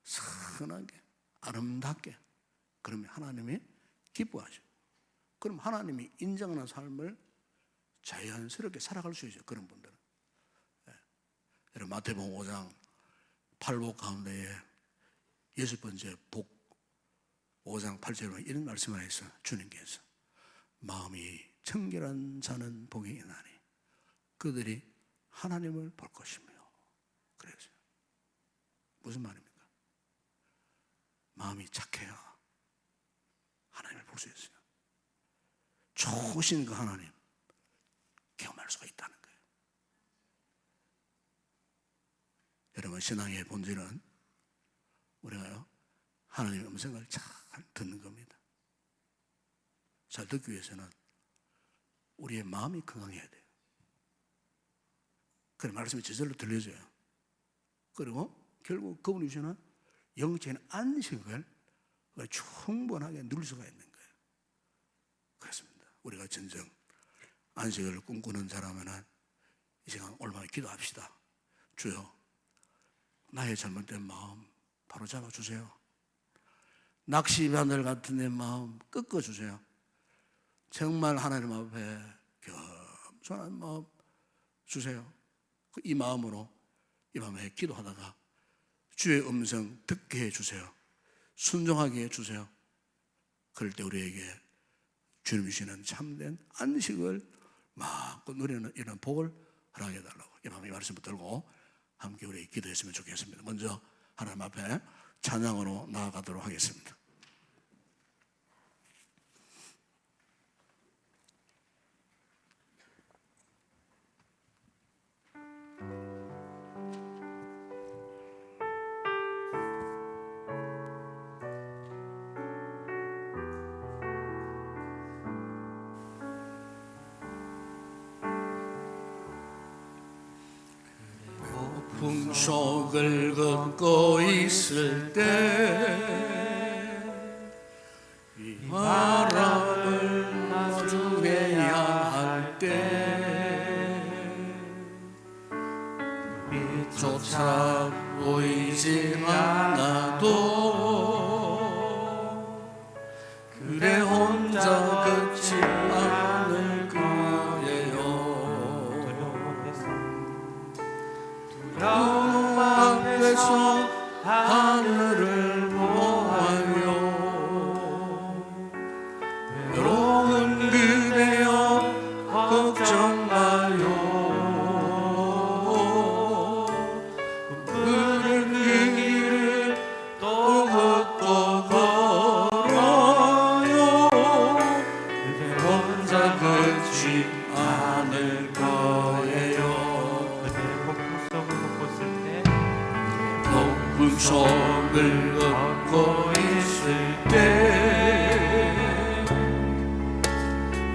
선하게, 아름답게, 그러면 하나님이 기뻐하셔. 그럼 하나님이 인정하는 삶을 자연스럽게 살아갈 수 있어요. 그런 분들은. 여러분 마태복음 5장 8복 가운데에 6번째 복 5장 8절에 이런 말씀을 했어요. 주님께서 마음이 청결한 자는 복이 있나니 그들이 하나님을 볼 것이며. 그래서 무슨 말입니까? 마음이 착해야 하나님을 볼 수 있어요. 좋으신 그 하나님 경험할 수가 있다는 거예요. 여러분 신앙의 본질은 우리가요 하나님의 음성을 잘 듣는 겁니다. 잘 듣기 위해서는 우리의 마음이 건강해야 돼요. 그래 말씀이 저절로 들려져요. 그리고 결국 그분이 주시는 영적인 안식을 충분하게 누릴 수가 있는 거예요. 그렇습니다. 우리가 진정 안식을 꿈꾸는 자라면 이 시간 얼마나 기도합시다. 주여 나의 잘못된 마음 바로 잡아주세요. 낚시바늘 같은 내 마음 꺾어주세요. 정말 하나님 앞에 겸손한 마음 주세요. 이 마음으로 이 밤에 기도하다가 주의 음성 듣게 해주세요. 순종하게 해주세요. 그럴 때 우리에게 주님 주시는 참된 안식을 막 누리는 이런 복을 허락해 달라고 이 밤에 말씀 붙들고 함께 우리 기도했으면 좋겠습니다. 먼저 하나님 앞에 찬양으로 나아가도록 하겠습니다. 풍속을 걷고 있을 때 이 바람을 마주해야 할 때 빛조차 보이지 않아도 그래 혼자 걷지 않을 거예요. 두려움 앞에서 하늘을 보아요. 외로운 그대여 걱정 마요. 푸른 그 길을 또 걷고 걸어요. 그대 혼자 걷지 않을 거예요. 높은 속을 걷고 있을 때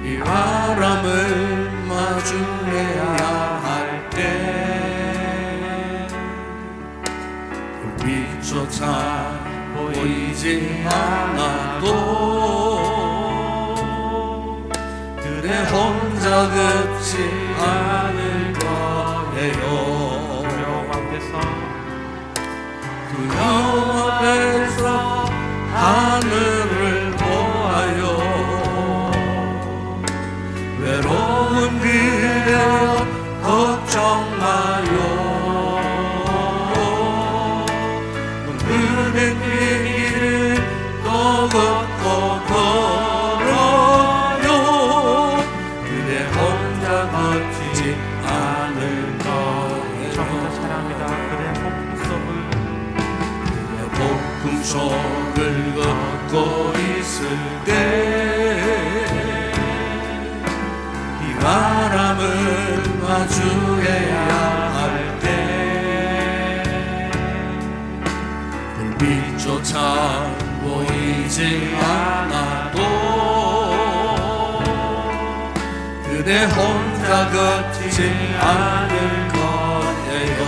이 바람을 마주해야 할 때 불빛조차 보이지 않아도 그래 혼자 걷지 않을 거예요. 두려움 앞에서 하늘을 보아요. 외로운 그대여 걱정 마요. 눈부는 길을 또 걷고 걸어요. 그대 혼자 걷지 않을 거예요. 저보다 사랑합니다. 그대 폭풍 속을 걷고 있을 때 이 바람을 마주해야 할 때 걷히지 않아도 그대 혼자 걷히지 않을 거예요.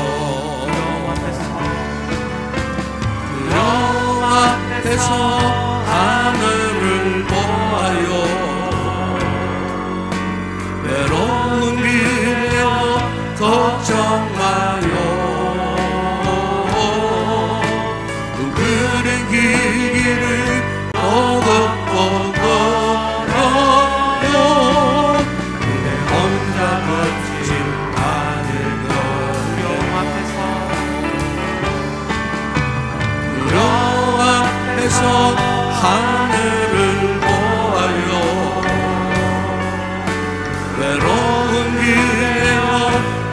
두려움 앞에서 하늘을 보아요. 외로운 길이여 걱정 마요. 둥그런 길을 또 걷고 걸어요. 그대 혼자 걷지 않을 거예요. 두려움 앞에서 하늘을 보아요. 외로운 길이여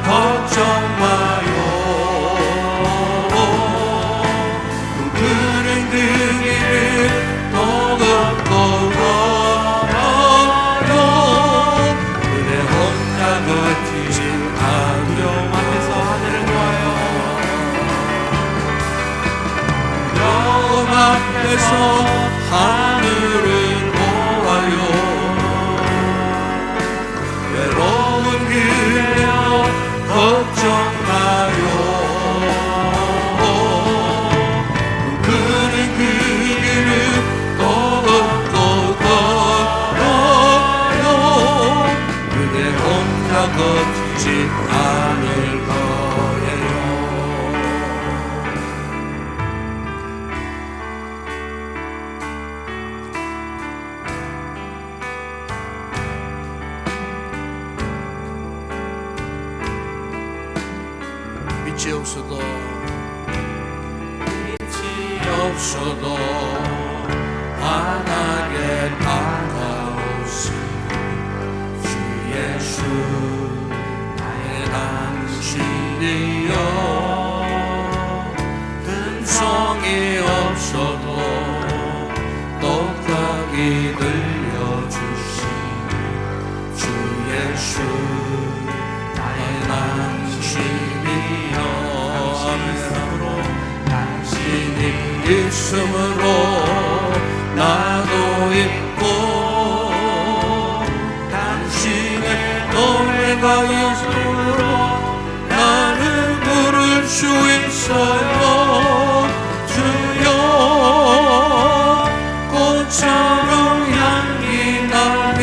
걱정 마요. 둥그런 그 길을 또 걷고 걸어요. 그대 혼자 걷히지 않으려 앞에서 하늘을 보아요. 두려움 앞에서 하늘을 보아요. 외로운 길이여 걱정 마요. 둥그런 그 길을 또 걷고 걸어요. 그대 혼자 걷지 않을 거예요. 빛이 없어도 환하게 다가오신 주 예수 나의 당신이여. 음성이 없어도 똑똑히 들려주신 주 예수 나의 당신이여. 당신이 있음으로 나도 있고 당신의 노래가 있음으로 나는 부를 수 있어요. 주여 꽃처럼 향기 나는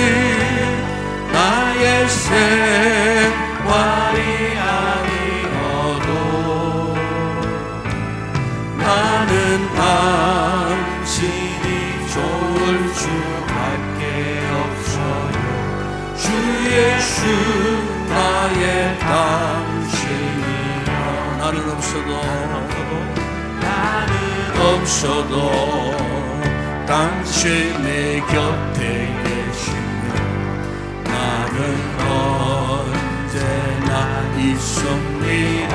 나의 생활이 아니어도 나는 당신이 좋을 수밖에 없어요. 주 예수 나의 당신이여. 나는 없어도 당신이 곁에 계시면 나는 언제나 있습니다.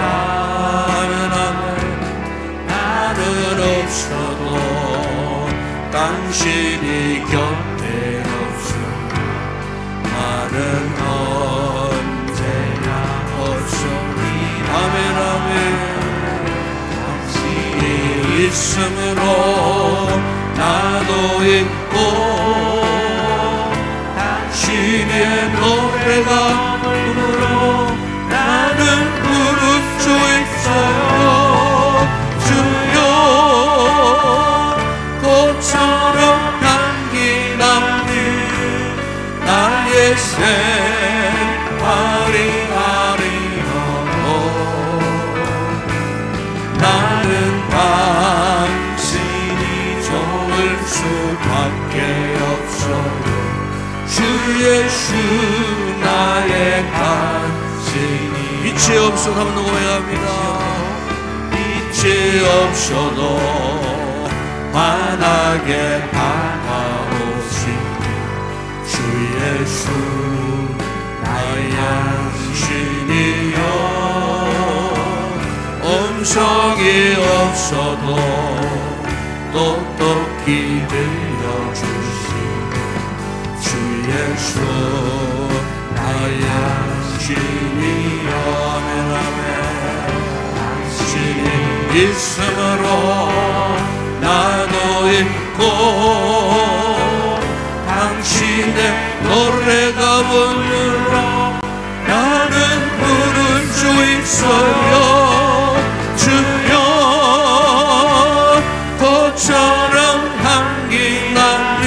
나는 없어도 당신이 곁에 없으면 나는 언제나 없습니다. 아멘 아멘. 당신이 있음으로 나도 있고 당신의 노래가 부르러 나는 부를 수 있어요. 꽃처럼 향기 나는 나의 생활이 아니어도 나는 당신이 좋을 수밖에 없어요. 주 예수 나의 당신이. 빛이 없어도 한번 고백합니다. 빛이 없어도 환하게 다가오신 주 예수 나의 당신이여. 음성이 없어도 똑똑히 들려주신 주 예수 나의 당신이여. 아멘 아멘. 당신이 있음으로 나도 있고 있고 당신의 노래가 부르러 나는 부를 수 있어요. 주여 꽃처럼 향기 나는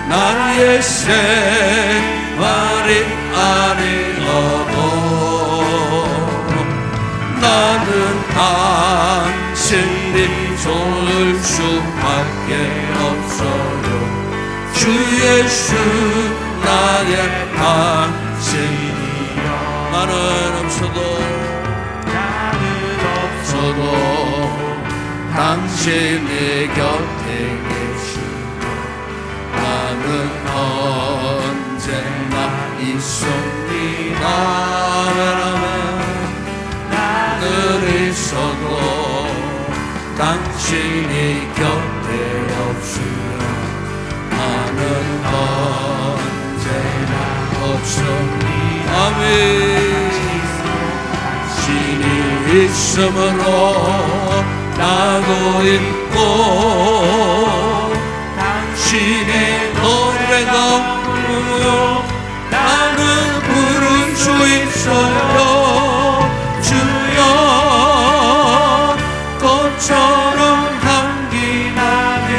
나의 생활이 아니어도 나는 당신이 좋을 수밖에 없어요. 주 예수 나의 당신이여. 나는 없어도 당신의 곁에 계시고 나는 언제나 있습니다. 나는 있어도 당신이 곁에 없으면 나는 언제나 없습니다. 아멘. 당신이 있으므로 나도 있고 당신의 노래가 부르며 나는 부를 수 있어요. 주여 꽃처럼 향기 나는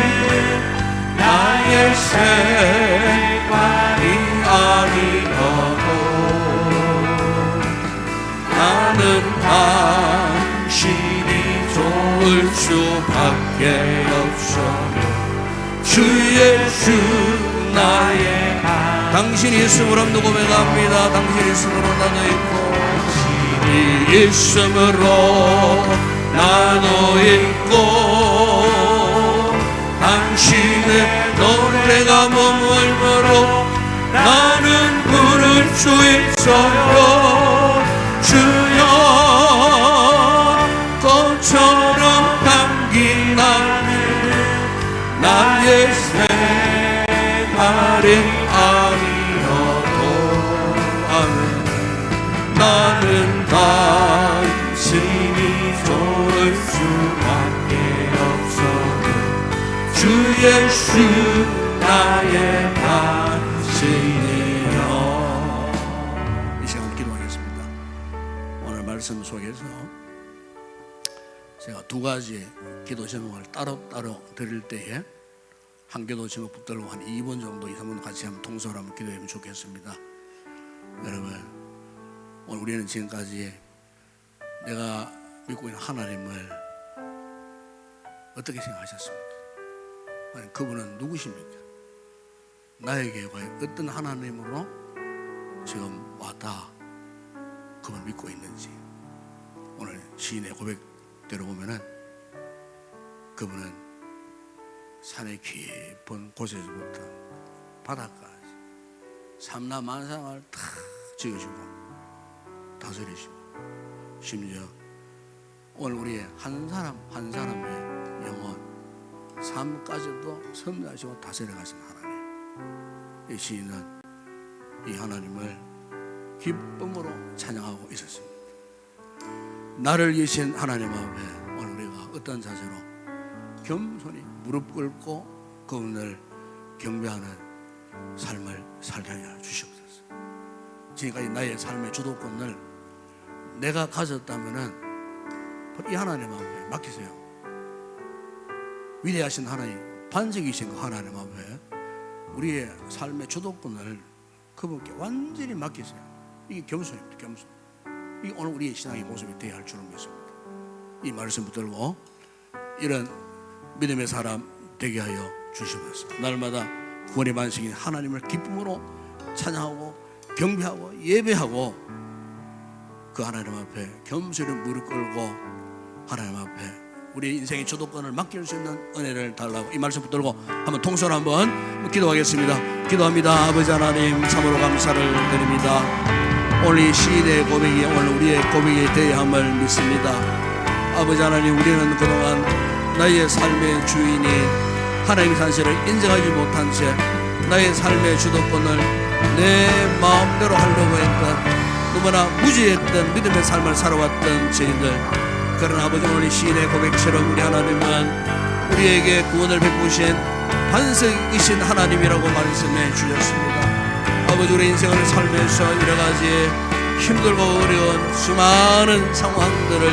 나의 생활이 아니어도 나는 당신이 좋을 수밖에 없어요. 주 예수 나의 당신이 있음으로 한번 고백합니다. 당신이 있음으로 나도 있고 당신이 있음으로 나도 있고 당신의 노래가 머물므로 나는 부를 수 있어요. 주여 꽃처럼 향기 나는 나의 생활이 아니어도 아멘. 나는 당신이 좋을 수밖에 없어요. 주 예수 나의 당신이여. 이 시간 기도하겠습니다. 오늘 말씀 속에서 제가 두 가지 기도 제목을 따로따로 드릴 때에 한 기도 제목 붙들고 한 2분 정도 2-3분 같이 한번 통솔 한번 기도하면 좋겠습니다. 여러분, 오늘 우리는 지금까지 내가 믿고 있는 하나님을 어떻게 생각하셨습니까? 아니, 그분은 누구십니까? 나에게 과연 어떤 하나님으로 지금 왔다 그분을 믿고 있는지 오늘 시인의 고백대로 보면은 그분은 산의 깊은 곳에서부터 바다까지 삼라만상을 다 지으시고 다스리시고 심지어 오늘 우리의 한 사람 한 사람의 영혼 삶까지도 섭리하시고 다스려가신 하나님. 이 시인은 이 하나님을 기쁨으로 찬양하고 있었습니다. 나를 이신 하나님 앞에 오늘 우리가 어떤 자세로 겸손히 무릎 꿇고 그분을 경배하는 삶을 살게 하여 주시옵소서. 지금까지 나의 삶의 주도권을 내가 가졌다면은 이 하나님 앞에 맡기세요. 위대하신 하나님, 반석이신 그 하나님 앞에 우리의 삶의 주도권을 그분께 완전히 맡기세요. 이게 겸손입니다. 겸손. 이게 오늘 우리의 신앙의 모습이 되어야 할 줄은 믿습니다. 이 말씀 붙들고 이런 믿음의 사람 되게 하여 주시옵소서. 날마다 구원의 반석인 하나님을 기쁨으로 찬양하고 경배하고 예배하고 그 하나님 앞에 겸손히 무릎 꿇고 하나님 앞에 우리 인생의 주도권을 맡길 수 있는 은혜를 달라고 이 말씀 붙들고 한번 통솔 한번 기도하겠습니다. 기도합니다. 아버지 하나님, 참으로 감사를 드립니다. 오늘 이 시인의 고백이 오늘 우리의 고백이 되어야 함을 믿습니다. 아버지 하나님, 우리는 그동안 나의 삶의 주인이 하나님의 산세를 인정하지 못한 채 나의 삶의 주도권을 내 마음대로 하려고 했던, 너무나 무지했던 믿음의 삶을 살아왔던 저희들, 그러나 아버지 오늘 시인의 고백처럼 우리 하나님은 우리에게 구원을 베푸신 반석이신 하나님이라고 말씀해 주셨습니다. 아버지, 우리 인생을 살면서 여러가지 힘들고 어려운 수많은 상황들을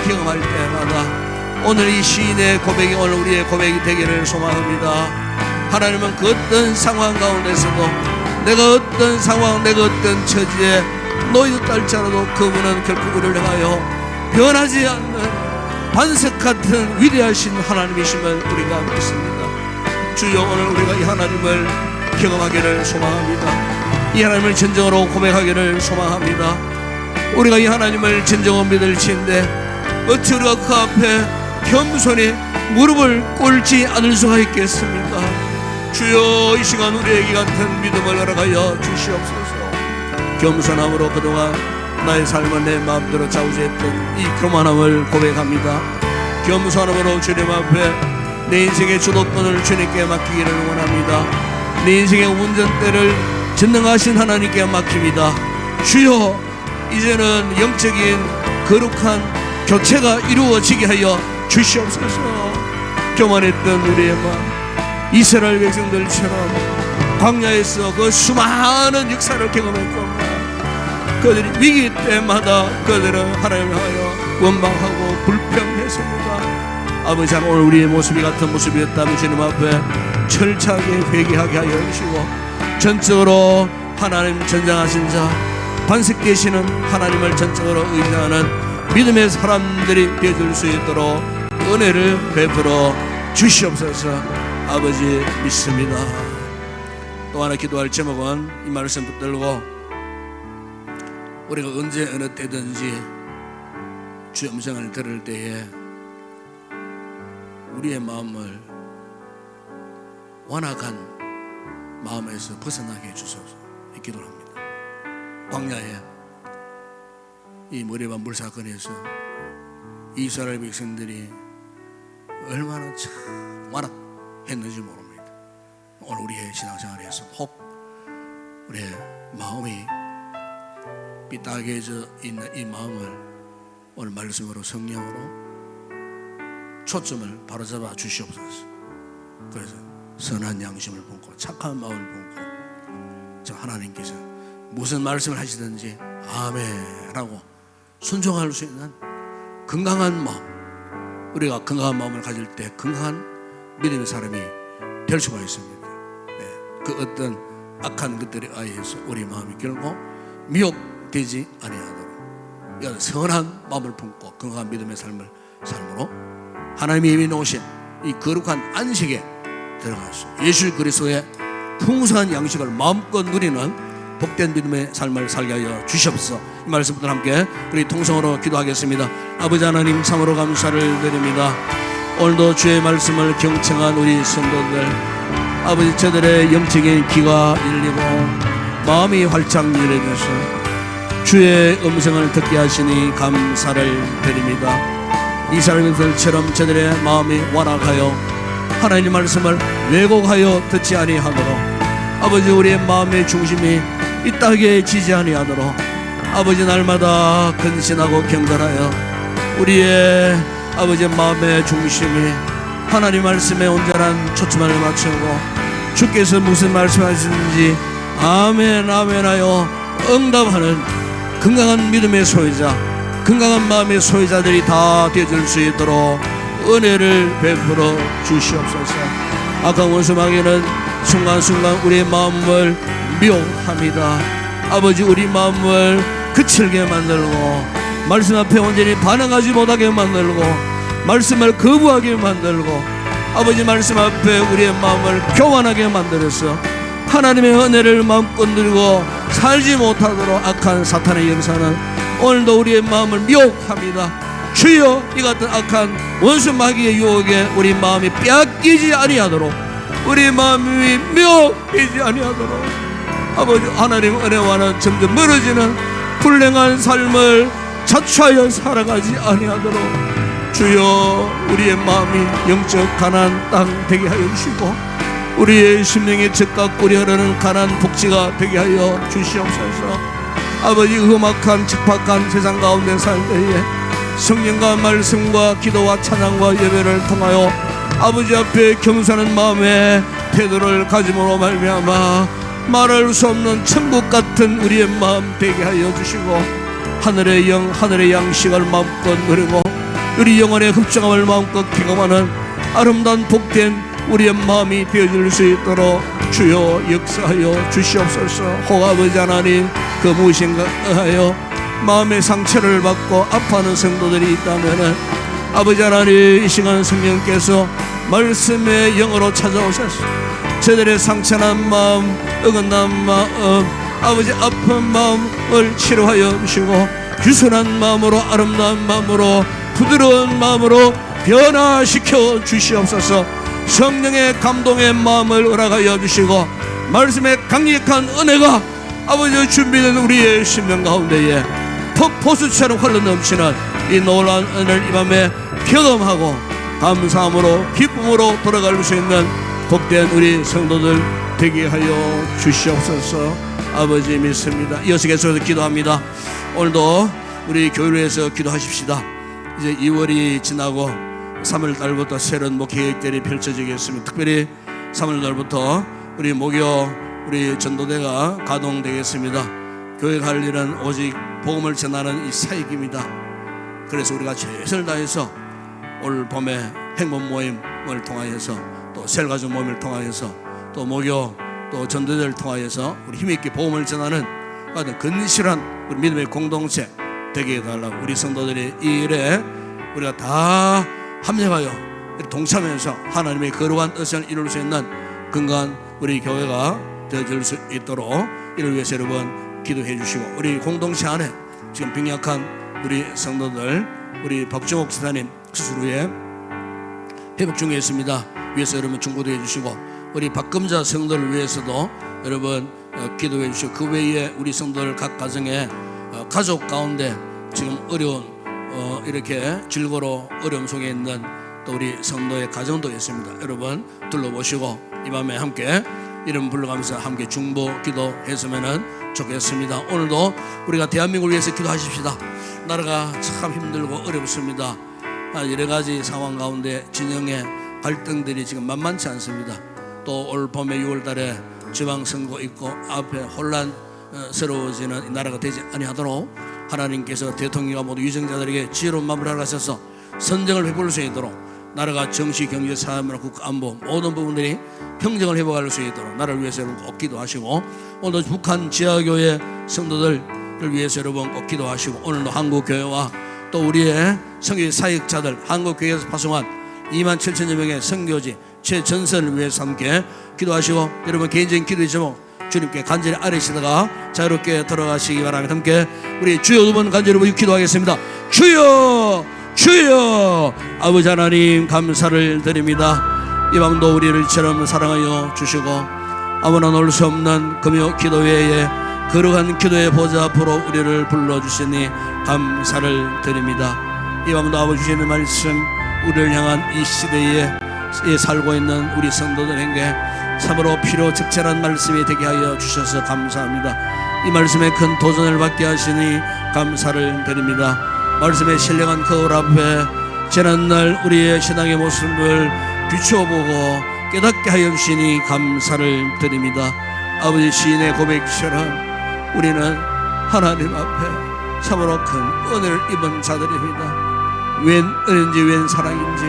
경험할 때마다 오늘 이 시인의 고백이 오늘 우리의 고백이 되기를 소망합니다. 하나님은 그 어떤 상황 가운데서도 내가 어떤 상황, 내가 어떤 처지에 놓였다 할지라도 그분은 결국 우리를 향하여 변하지 않는 반석 같은 위대하신 하나님이심을 우리가 믿습니다. 주여, 오늘 우리가 이 하나님을 경험하기를 소망합니다. 이 하나님을 진정으로 고백하기를 소망합니다. 우리가 이 하나님을 진정으로 믿을지인데 어찌 우리가 그 앞에 겸손히 무릎을 꿇지 않을 수가 있겠습니까? 주여, 이 시간 우리에게 같은 믿음을 허락하여 주시옵소서. 겸손함으로 그동안 나의 삶은 내 마음대로 좌우지했던 이 교만함을 고백합니다. 겸손함으로 주님 앞에 내 인생의 주도권을 주님께 맡기기를 원합니다. 내 인생의 운전대를 전능하신 하나님께 맡깁니다. 주여, 이제는 영적인 거룩한 교체가 이루어지게 하여 주시옵소서. 교만했던 우리의 마음, 이스라엘 백성들처럼 광야에서 그 수많은 역사를 경험했건만 그들이 위기 때마다 그들은 하나님을 향하여 원망하고 불평했습니다. 아버지, 오늘 우리의 모습이 같은 모습이었다면 주님 앞에 철저하게 회개하게 하여 주시고 전적으로 하나님 전장하신 자, 반석 되시는 하나님을 전적으로 의지하는 믿음의 사람들이 되어줄 수 있도록 은혜를 베풀어 주시옵소서. 아버지, 믿습니다. 또 하나 기도할 제목은 이 말씀 붙들고 우리가 언제 어느 때든지 주의 음성을 들을 때에 우리의 마음을 완악한 마음에서 벗어나게 해주소서 기도를 합니다. 광야에 이 머리반 물사건에서 이스라엘 백성들이 얼마나 참 완악했는지 모릅니다. 오늘 우리의 신앙생활에서 혹 우리의 마음이 삐딱해져 있는 이 마음을 오늘 말씀으로 성령으로 초점을 바로잡아 주시옵소서. 그래서 선한 양심을 품고 착한 마음을 품고 저 하나님께서 무슨 말씀을 하시든지 아멘하고 순종할 수 있는 건강한 마음, 우리가 건강한 마음을 가질 때 건강한 믿음의 사람이 될 수가 있습니다. 네, 그 어떤 악한 것들에 의해서 우리 마음이 결국 미혹되지 아니하도록 선한 마음을 품고 건강한 믿음의 삶으로 하나님이 이미 놓으신 이 거룩한 안식에 들어가서 예수 그리스도의 풍성한 양식을 마음껏 누리는 복된 믿음의 삶을 살게 하여 주시옵소서. 이 말씀부터 함께 우리 통성으로 기도하겠습니다. 아버지 하나님, 참으로 감사를 드립니다. 오늘도 주의 말씀을 경청한 우리 성도들, 아버지, 저들의 영적인 귀가 열리고 마음이 활짝 열려져서 주의 음성을 듣게 하시니 감사를 드립니다. 이스라엘 백성들처럼 저들의 마음이 완악하여 하나님의 말씀을 왜곡하여 듣지 아니하도록, 아버지, 우리의 마음의 중심이 이 땅에 지지 아니하도록 아버지 날마다 근신하고 경건하여 우리의 아버지 마음의 중심이 하나님 말씀에 온전한 초점을 맞추고 주께서 무슨 말씀하시는지 아멘 아멘 하여 응답하는 건강한 믿음의 소유자, 건강한 마음의 소유자들이 다 되어줄 수 있도록 은혜를 베풀어 주시옵소서. 악한 원수 마귀는 순간순간 우리의 마음을 미혹합니다. 아버지, 우리 마음을 거칠게 만들고 말씀 앞에 온전히 반응하지 못하게 만들고 말씀을 거부하게 만들고 아버지, 말씀 앞에 우리의 마음을 교만하게 만들어서 하나님의 은혜를 마음껏 누리고 살지 못하도록 악한 사탄의 역사는 오늘도 우리의 마음을 미혹합니다. 주여, 이 같은 악한 원수 마귀의 유혹에 우리 마음이 빼앗기지 아니하도록, 우리 마음이 미혹되지 아니하도록 아버지 하나님 은혜와는 점점 멀어지는 불행한 삶을 자초하여 살아가지 아니하도록 주여, 우리의 마음이 영적 가나안 땅 되게 하여 주시고 우리의 심령의 적과 꿀이 흐르는 가나안 복지가 되게 하여 주시옵소서. 아버지, 험악한 척박한 세상 가운데 살 때에 성령과 말씀과 기도와 찬양과 예배를 통하여 아버지 앞에 겸손한 마음의 태도를 가짐으로 말미암아 말할 수 없는 천국 같은 우리의 마음 되게 하여 주시고, 하늘의 영 하늘의 양식을 마음껏 누리고 우리 영혼의 흡정함을 마음껏 경험하는 아름다운 복된 우리의 마음이 되어줄 수 있도록 주여 역사하여 주시옵소서. 혹 아버지 하나님, 그 무엇인가 하여 마음의 상처를 받고 아파하는 성도들이 있다면 아버지 하나님, 이 시간 성령께서 말씀의 영으로 찾아오셔서 저들의 상처난 마음, 어긋난 마음, 아버지 아픈 마음을 치료하여 주시고 유순한 마음으로, 아름다운 마음으로, 부드러운 마음으로 변화시켜 주시옵소서. 성령의 감동의 마음을 허락하여 주시고 말씀의 강력한 은혜가 아버지 준비된 우리의 심령 가운데에 폭포수처럼 흘러넘치는 이 놀라운 은혜를 이 밤에 경험하고 감사함으로 기쁨으로 돌아갈 수 있는 복된 우리 성도들 되게 하여 주시옵소서. 아버지 믿습니다. 이어서 계속해서 기도합니다. 오늘도 우리 교회를 위해서 기도하십시다. 이제 2월이 지나고 3월달부터 새로운 목회계획들이 펼쳐지겠습니다. 특별히 3월달부터 우리 목요 우리 전도대가 가동되겠습니다. 교회 갈 일은 오직 복음을 전하는 이 사역입니다. 그래서 우리가 최선을 다해서 올 봄에 행복 모임을 통하여서 또 셀가족 모임을 통하여서 또 목요 또 전도대를 통하여서 우리 힘있게 복음을 전하는 어떤 근실한 우리 믿음의 공동체 되게 해달라고, 우리 성도들이 이 일에 우리가 다 합력하여 동참해서 하나님의 거룩한 뜻을 이룰 수 있는 건강한 우리 교회가 되어질 수 있도록 이를 위해서 여러분 기도해 주시고, 우리 공동체 안에 지금 빈약한 우리 성도들, 우리 박정옥 지사님 수술 후에 회복 중에 있습니다. 위해서 여러분 중보도 해주시고, 우리 박금자 성도를 위해서도 여러분 기도해 주시고, 그 외에 우리 성도들 각 가정에 가족 가운데 지금 어려운 이렇게 질고로 어려움 속에 있는 또 우리 성도의 가정도 있습니다. 여러분 둘러보시고 이 밤에 함께 이름 불러가면서 함께 중보 기도했으면 좋겠습니다. 오늘도 우리가 대한민국을 위해서 기도하십시다. 나라가 참 힘들고 어렵습니다. 여러 가지 상황 가운데 진영의 갈등들이 지금 만만치 않습니다. 또 올 봄에 6월 달에 지방선거 있고 앞에 혼란스러워지는 이 나라가 되지 아니하도록 하나님께서 대통령과 모두 위정자들에게 지혜로운 마음을 허락하셔서 선정을 베풀 수 있도록 나라가 정치, 경제, 사회문화, 국가, 안보 모든 부분들이 평정을 회복할 수 있도록 나라를 위해서 여러분 꼭 기도하시고, 오늘 북한 지하교회 성도들을 위해서 여러분 꼭 기도하시고, 오늘도 한국교회와 또 우리의 선교 사역자들, 한국교회에서 파송한 2만 7천여 명의 선교지 최전선을 위해서 함께 기도하시고, 여러분 개인적인 기도 제목 주님께 간절히 아뢰시다가 자유롭게 돌아가시기 바랍니다. 함께 우리 주여 두 번 간절히 기도하겠습니다. 주여 주여. 아버지 하나님 감사를 드립니다. 이 밤도 우리를 이처럼 사랑하여 주시고 아무나 놓을 수 없는 금요 기도회에 거룩한 기도의 보좌 앞으로 우리를 불러주시니 감사를 드립니다. 이 밤도 아버지 주시는 말씀 우리를 향한 이 시대에 살고 있는 우리 성도들에게 참으로 필요 적절한 말씀이 되게 하여 주셔서 감사합니다. 이 말씀에 큰 도전을 받게 하시니 감사를 드립니다. 말씀에 신령한 거울 앞에 지난날 우리의 신앙의 모습을 비추어보고 깨닫게 하여 주시니 감사를 드립니다. 아버지 시인의 고백처럼 우리는 하나님 앞에 참으로 큰 은혜를 입은 자들입니다. 웬 은혜인지 웬 사랑인지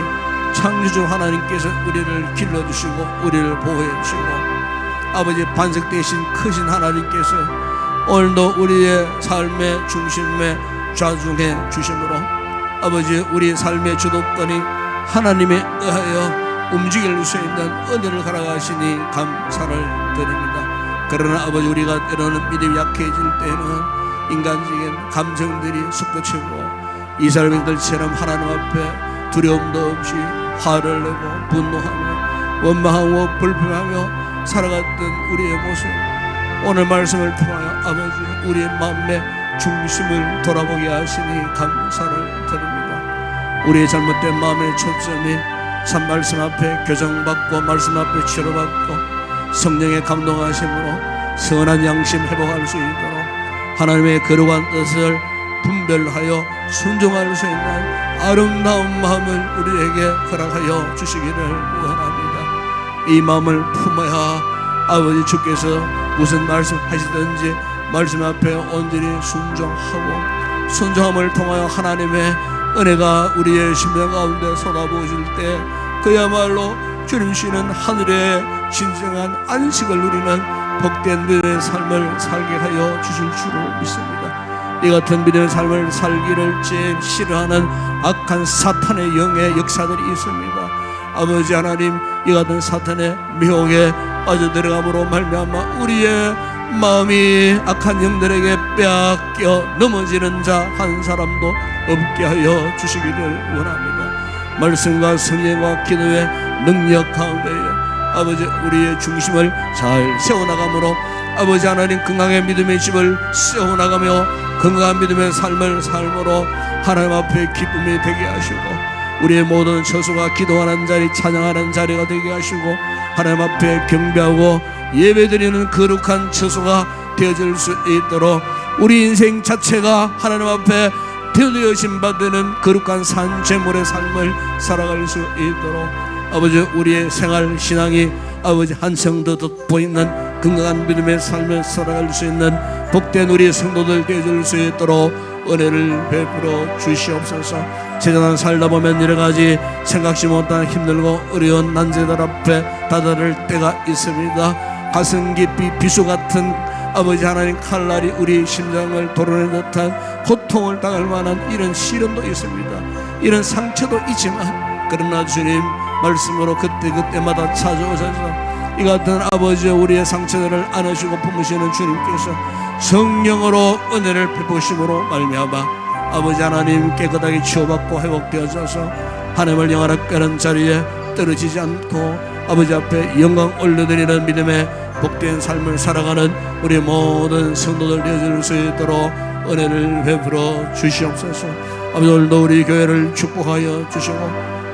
창조주 하나님께서 우리를 길러주시고 우리를 보호해주시고, 아버지 반석 대신 크신 하나님께서 오늘도 우리의 삶의 중심에 좌중해 주심으로 아버지 우리 삶의 주도권이 하나님에 의하여 움직일 수 있는 은혜를 허락하시니 감사를 드립니다. 그러나 아버지 우리가 때로는 믿음이 약해질 때는 인간적인 감정들이 솟구치고 이스라엘들처럼 하나님 앞에 두려움도 없이 화를 내고 분노하며 원망하고 불평하며 살아갔던 우리의 모습, 오늘 말씀을 통하여 아버지 우리의 마음의 중심을 돌아보게 하시니 감사를 드립니다. 우리의 잘못된 마음의 초점이 참 말씀 앞에 교정받고 말씀 앞에 치료받고 성령의 감동하심으로 선한 양심 회복할 수 있도록 하나님의 거룩한 뜻을 분별하여 순종할 수 있는 아름다운 마음을 우리에게 허락하여 주시기를 원합니다. 이 마음을 품어야 아버지 주께서 무슨 말씀하시든지 말씀 앞에 온전히 순종함을 통하여 하나님의 은혜가 우리의 심령 가운데 쏟아부어질 때 그야말로 주님 쉬는 하늘의 진정한 안식을 누리는 복된 믿음의 삶을 살게 하여 주실 줄을 믿습니다. 이 같은 믿음의 삶을 살기를 제일 싫어하는 악한 사탄의 영의 역사들이 있습니다. 아버지 하나님, 이 같은 사탄의 미혹에 빠져들어감으로 말미암아 우리의 마음이 악한 영들에게 빼앗겨 넘어지는 자 한 사람도 없게 하여 주시기를 원합니다. 말씀과 성령과 기도의 능력 가운데에 아버지 우리의 중심을 잘 세워나가므로 아버지 하나님 건강의 믿음의 집을 세워나가며 건강한 믿음의 삶을 삶으로 하나님 앞에 기쁨이 되게 하시고 우리의 모든 처소가 기도하는 자리 찬양하는 자리가 되게 하시고 하나님 앞에 경배하고 예배드리는 거룩한 처소가 되어질 수 있도록 우리 인생 자체가 하나님 앞에 되어진 바 되는 거룩한 산제물의 삶을 살아갈 수 있도록 아버지 우리의 생활 신앙이 아버지 한층 더 돋보이는 건강한 믿음의 삶을 살아갈 수 있는 복된 우리 성도들 되어질 수 있도록 은혜를 베풀어 주시옵소서. 세상 살다 보면 여러가지 생각지 못한 힘들고 어려운 난제들 앞에 다다를 때가 있습니다. 가슴 깊이 비수 같은 아버지 하나님 칼날이 우리 심장을 도려낸 듯한 고통을 당할 만한 이런 시련도 있습니다. 이런 상처도 있지만 그러나 주님 말씀으로 그때그때마다 찾아오셔서 이 같은 아버지 우리의 상처들을 안으시고 품으시는 주님께서 성령으로 은혜를 베푸심으로 말미암아 아버지 하나님 깨끗하게 치유받고 회복되어져서 하나님을 영원하게 하는 자리에 떨어지지 않고 아버지 앞에 영광 올려드리는 믿음의 복된 삶을 살아가는 우리 모든 성도들 되어질 수 있도록 은혜를 베풀어 주시옵소서. 아버지 오늘도 우리 교회를 축복하여 주시고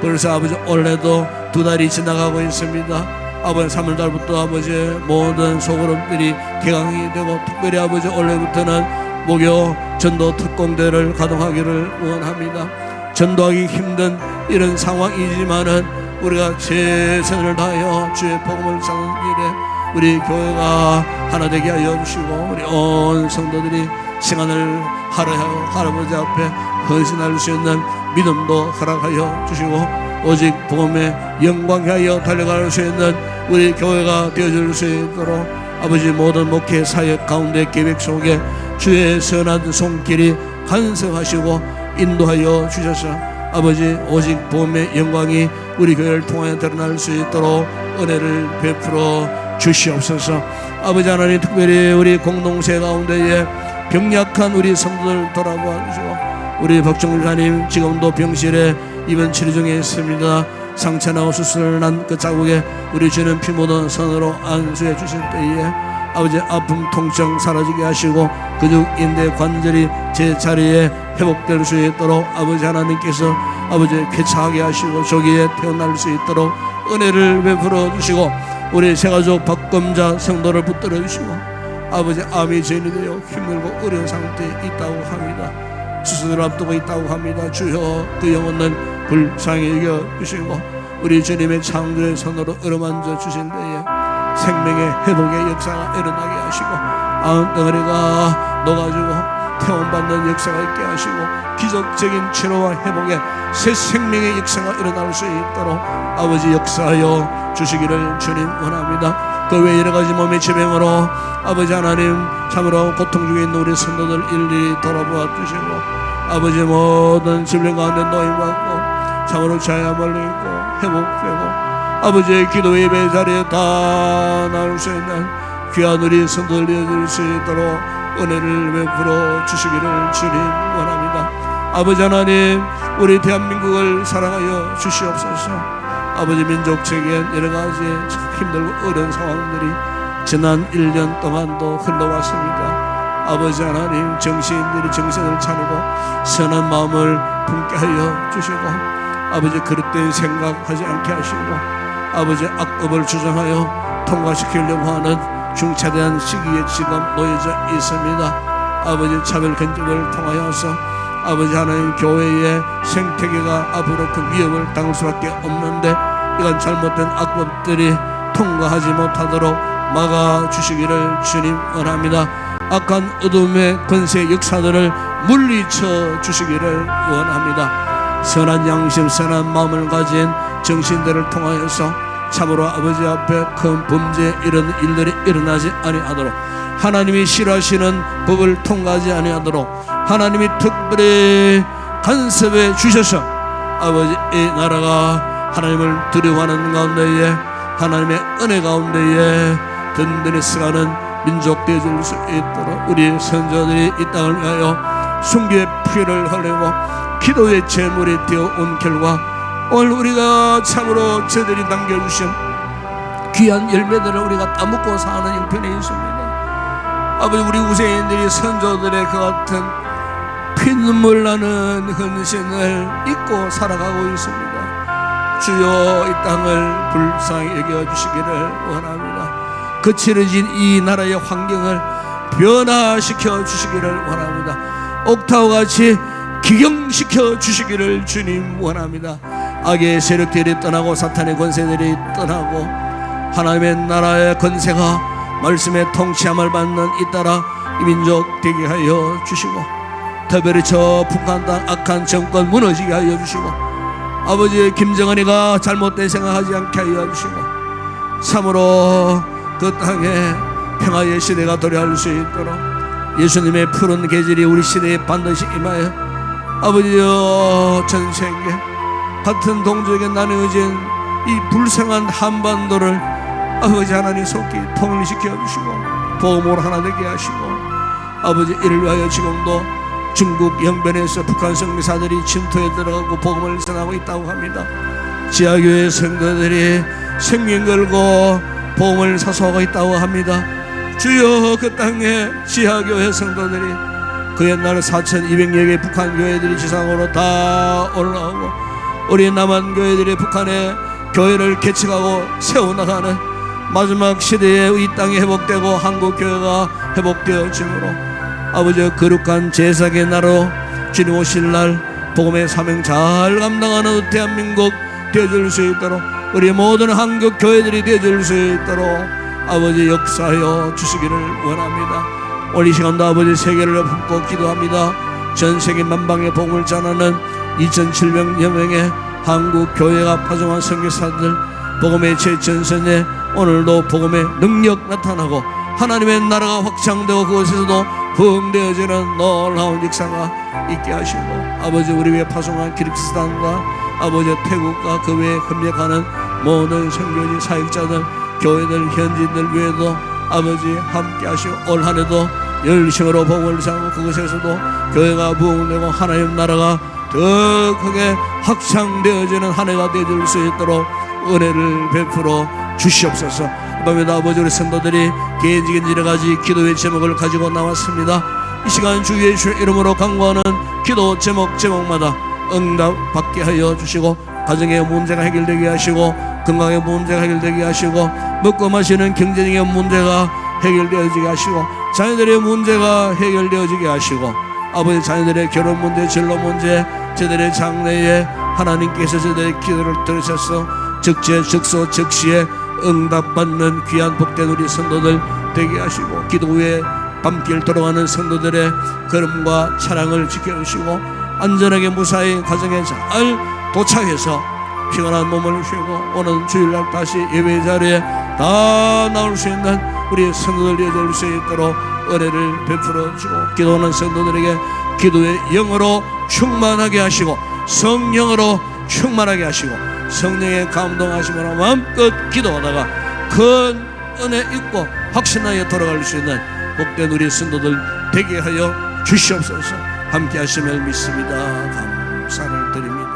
벌써 아버지 올해도 2달이 지나가고 있습니다. 아버지 3월달부터 아버지의 모든 소그룹들이 개강이 되고 특별히 아버지 올해부터는 목요 전도 특공대를 가동하기를 원합니다. 전도하기 힘든 이런 상황이지만은 우리가 최선을 다하여 주의 복음을 전하는 일에 우리 교회가 하나 되게 하여 주시고 우리 온 성도들이 시간을 하루하여 할아버지 앞에 헌신할 수 있는 믿음도 허락하여 주시고 오직 복음의 영광 하여 달려갈 수 있는 우리 교회가 되어줄 수 있도록 아버지 모든 목회 사역 가운데 계획 속에 주의 선한 손길이 간섭하시고 인도하여 주셔서 아버지 오직 복음의 영광이 우리 교회를 통하여 드러날 수 있도록 은혜를 베풀어 주시옵소서. 아버지 하나님 특별히 우리 공동체 가운데에 병약한 우리 성도들 돌아봐 주시고 우리 박정주사님 지금도 병실에 입원 치료 중에 있습니다. 상처나고 수술을 난 그 자국에 우리 주는 피 묻은 손으로 안수해 주실 때에 아버지 아픔 통증 사라지게 하시고 근육 인대 관절이 제 자리에 회복될 수 있도록 아버지 하나님께서 아버지 쾌차하게 하시고 조기에 태어날 수 있도록 은혜를 베풀어 주시고 우리 새가족 박검자 성도를 붙들어 주시고 아버지 암이 죄인이 되어 힘들고 어려운 상태에 있다고 합니다. 수술을 앞두고 있다고 합니다. 주여 그 영혼은 불쌍히 여겨주시고 우리 주님의 창조의 손으로 어루만져 주신 때에 생명의 회복의 역사가 일어나게 하시고 암 덩어리가 녹아지고 퇴원받는 역사가 있게 하시고 기적적인 치료와 회복의 새 생명의 역사가 일어날 수 있도록 아버지 역사하여 주시기를 주님 원합니다. 그 외 여러가지 몸의 질병으로 아버지 하나님 참으로 고통 중에 있는 우리 성도들 일일이 돌아보아 주시고 아버지 모든 질병 가운데 노임받고 참으로 자야말로 있고 회복되고 아버지의 기도 예배 자리에 다 나올 수 있는 귀한 우리 성도들 되어질 수 있도록 은혜를 베풀어 주시기를 주님 원합니다. 아버지 하나님 우리 대한민국을 사랑하여 주시옵소서. 아버지 민족적인 여러가지 힘들고 어려운 상황들이 지난 1년 동안도 흘러왔습니다. 아버지 하나님 정치인들이 정신을 차리고 선한 마음을 품게 하여 주시고 아버지 그릇된 생각하지 않게 하시고 아버지 악법을 주장하여 통과시키려고 하는 중차대한 시기에 지금 놓여져 있습니다. 아버지 차별 견집을 통하여서 아버지 하나님 교회의 생태계가 앞으로 큰 위협을 당할 수밖에 없는데 이건 잘못된 악법들이 통과하지 못하도록 막아주시기를 주님 원합니다. 악한 어둠의 권세 역사들을 물리쳐 주시기를 원합니다. 선한 양심 선한 마음을 가진 정신들을 통하여서 참으로 아버지 앞에 큰 범죄 이런 일들이 일어나지 아니하도록 하나님이 싫어하시는 법을 통과하지 아니하도록 하나님이 특별히 간섭해 주셔서 아버지 이 나라가 하나님을 두려워하는 가운데에 하나님의 은혜 가운데에 든든히 서가는 민족 되어줄 수 있도록 우리 선조들이 이 땅을 위하여 순교의 피를 흘리고 기도의 제물이 되어온 결과 오늘 우리가 참으로 저들이 남겨주신 귀한 열매들을 우리가 따먹고 사는 형편이 있습니다. 아버지 우리 우세인들이 선조들의 그 같은 피눈물 나는 헌신을 잊고 살아가고 있습니다. 주여 이 땅을 불쌍히 여겨주시기를 원합니다. 거칠어진 이 나라의 환경을 변화시켜 주시기를 원합니다. 옥타오같이 기경시켜 주시기를 주님 원합니다. 악의 세력들이 떠나고 사탄의 권세들이 떠나고 하나님의 나라의 권세가 말씀의 통치함을 받는 이 따라 이 민족 되게 하여 주시고 특별히 저 북한 땅 악한 정권 무너지게 하여 주시고 아버지 김정은이가 잘못된 생각하지 않게 하여 주시고 참으로 그 땅에 평화의 시대가 도래할 수 있도록 예수님의 푸른 계절이 우리 시대에 반드시 임하여 아버지여 전 세계 같은 동족에게 나누어진 이 불쌍한 한반도를 아버지 하나님 속히 통일시켜 주시고 보험으로 하나 되게 하시고 아버지 이를 위하여 지금도 중국 영변에서 북한 성교사들이 침투에 들어가고 복음을 전하고 있다고 합니다. 지하교회 성도들이 생명 걸고 복음을 사수하고 있다고 합니다. 주여 그 땅에 지하교회 성도들이 그 옛날 4,200여 개 북한 교회들이 지상으로 다 올라오고 우리 남한 교회들이 북한의 교회를 개척하고 세워나가는 마지막 시대에 이 땅이 회복되고 한국 교회가 회복되어지므로 아버지 거룩한 제사의 나라로 주님 오실 날 복음의 사명 잘 감당하는 대한민국 되어줄 수 있도록 우리 모든 한국 교회들이 되어줄 수 있도록 아버지 역사하여 주시기를 원합니다. 오늘 이 시간도 아버지 세계를 품고 기도합니다. 전 세계 만방의 복음을 전하는 2,700여 명의 한국 교회가 파송한 선교사들 복음의 최전선에 오늘도 복음의 능력 나타나고 하나님의 나라가 확장되고 그곳에서도 부흥되어지는 놀라운 역사가 있게 하시고 아버지 우리 위에 파송한 키르기스탄과 아버지 태국과 그 외에 협력하는 모든 선교지 사역자들 교회들 현지인들 외에도 아버지 함께 하시고 올 한해도 열심으로 복음을 전하고 그곳에서도 교회가 부흥되고 하나님 나라가 더 크게 확장되어지는 한 해가 되어질 수 있도록 은혜를 베풀어 주시옵소서. 밤에도 아버지 우리 성도들이 개인적인 여러 가지 기도의 제목을 가지고 나왔습니다. 이 시간 주 예수의 이름으로 간구하는 기도 제목마다 응답 받게 하여 주시고 가정의 문제가 해결되게 하시고 건강의 문제가 해결되게 하시고 먹고 마시는 경제적인 문제가 해결되어지게 하시고 자녀들의 문제가 해결되어지게 하시고 아버지 자녀들의 결혼 문제, 진로 문제, 저들의 장래에 하나님께서 저들의 기도를 들으셔서 적재적소 적시에 응답받는 귀한 복된 우리 성도들 되게 하시고 기도 후에 밤길 돌아가는 성도들의 걸음과 차량을 지켜주시고 안전하게 무사히 가정에 잘 도착해서 피곤한 몸을 쉬고 오는 주일날 다시 예배 자리에 다 나올 수 있는 우리 성도들 되어줄 수 있도록 은혜를 베풀어 주고 기도하는 성도들에게 기도의 영으로 충만하게 하시고 성령으로 충만하게 하시고 성령의 감동하심으로 마음껏 기도하다가 큰 은혜 있고 확신하여 돌아갈 수 있는 복된 우리 성도들 되게 하여 주시옵소서. 함께 하심을 믿습니다. 감사를 드립니다.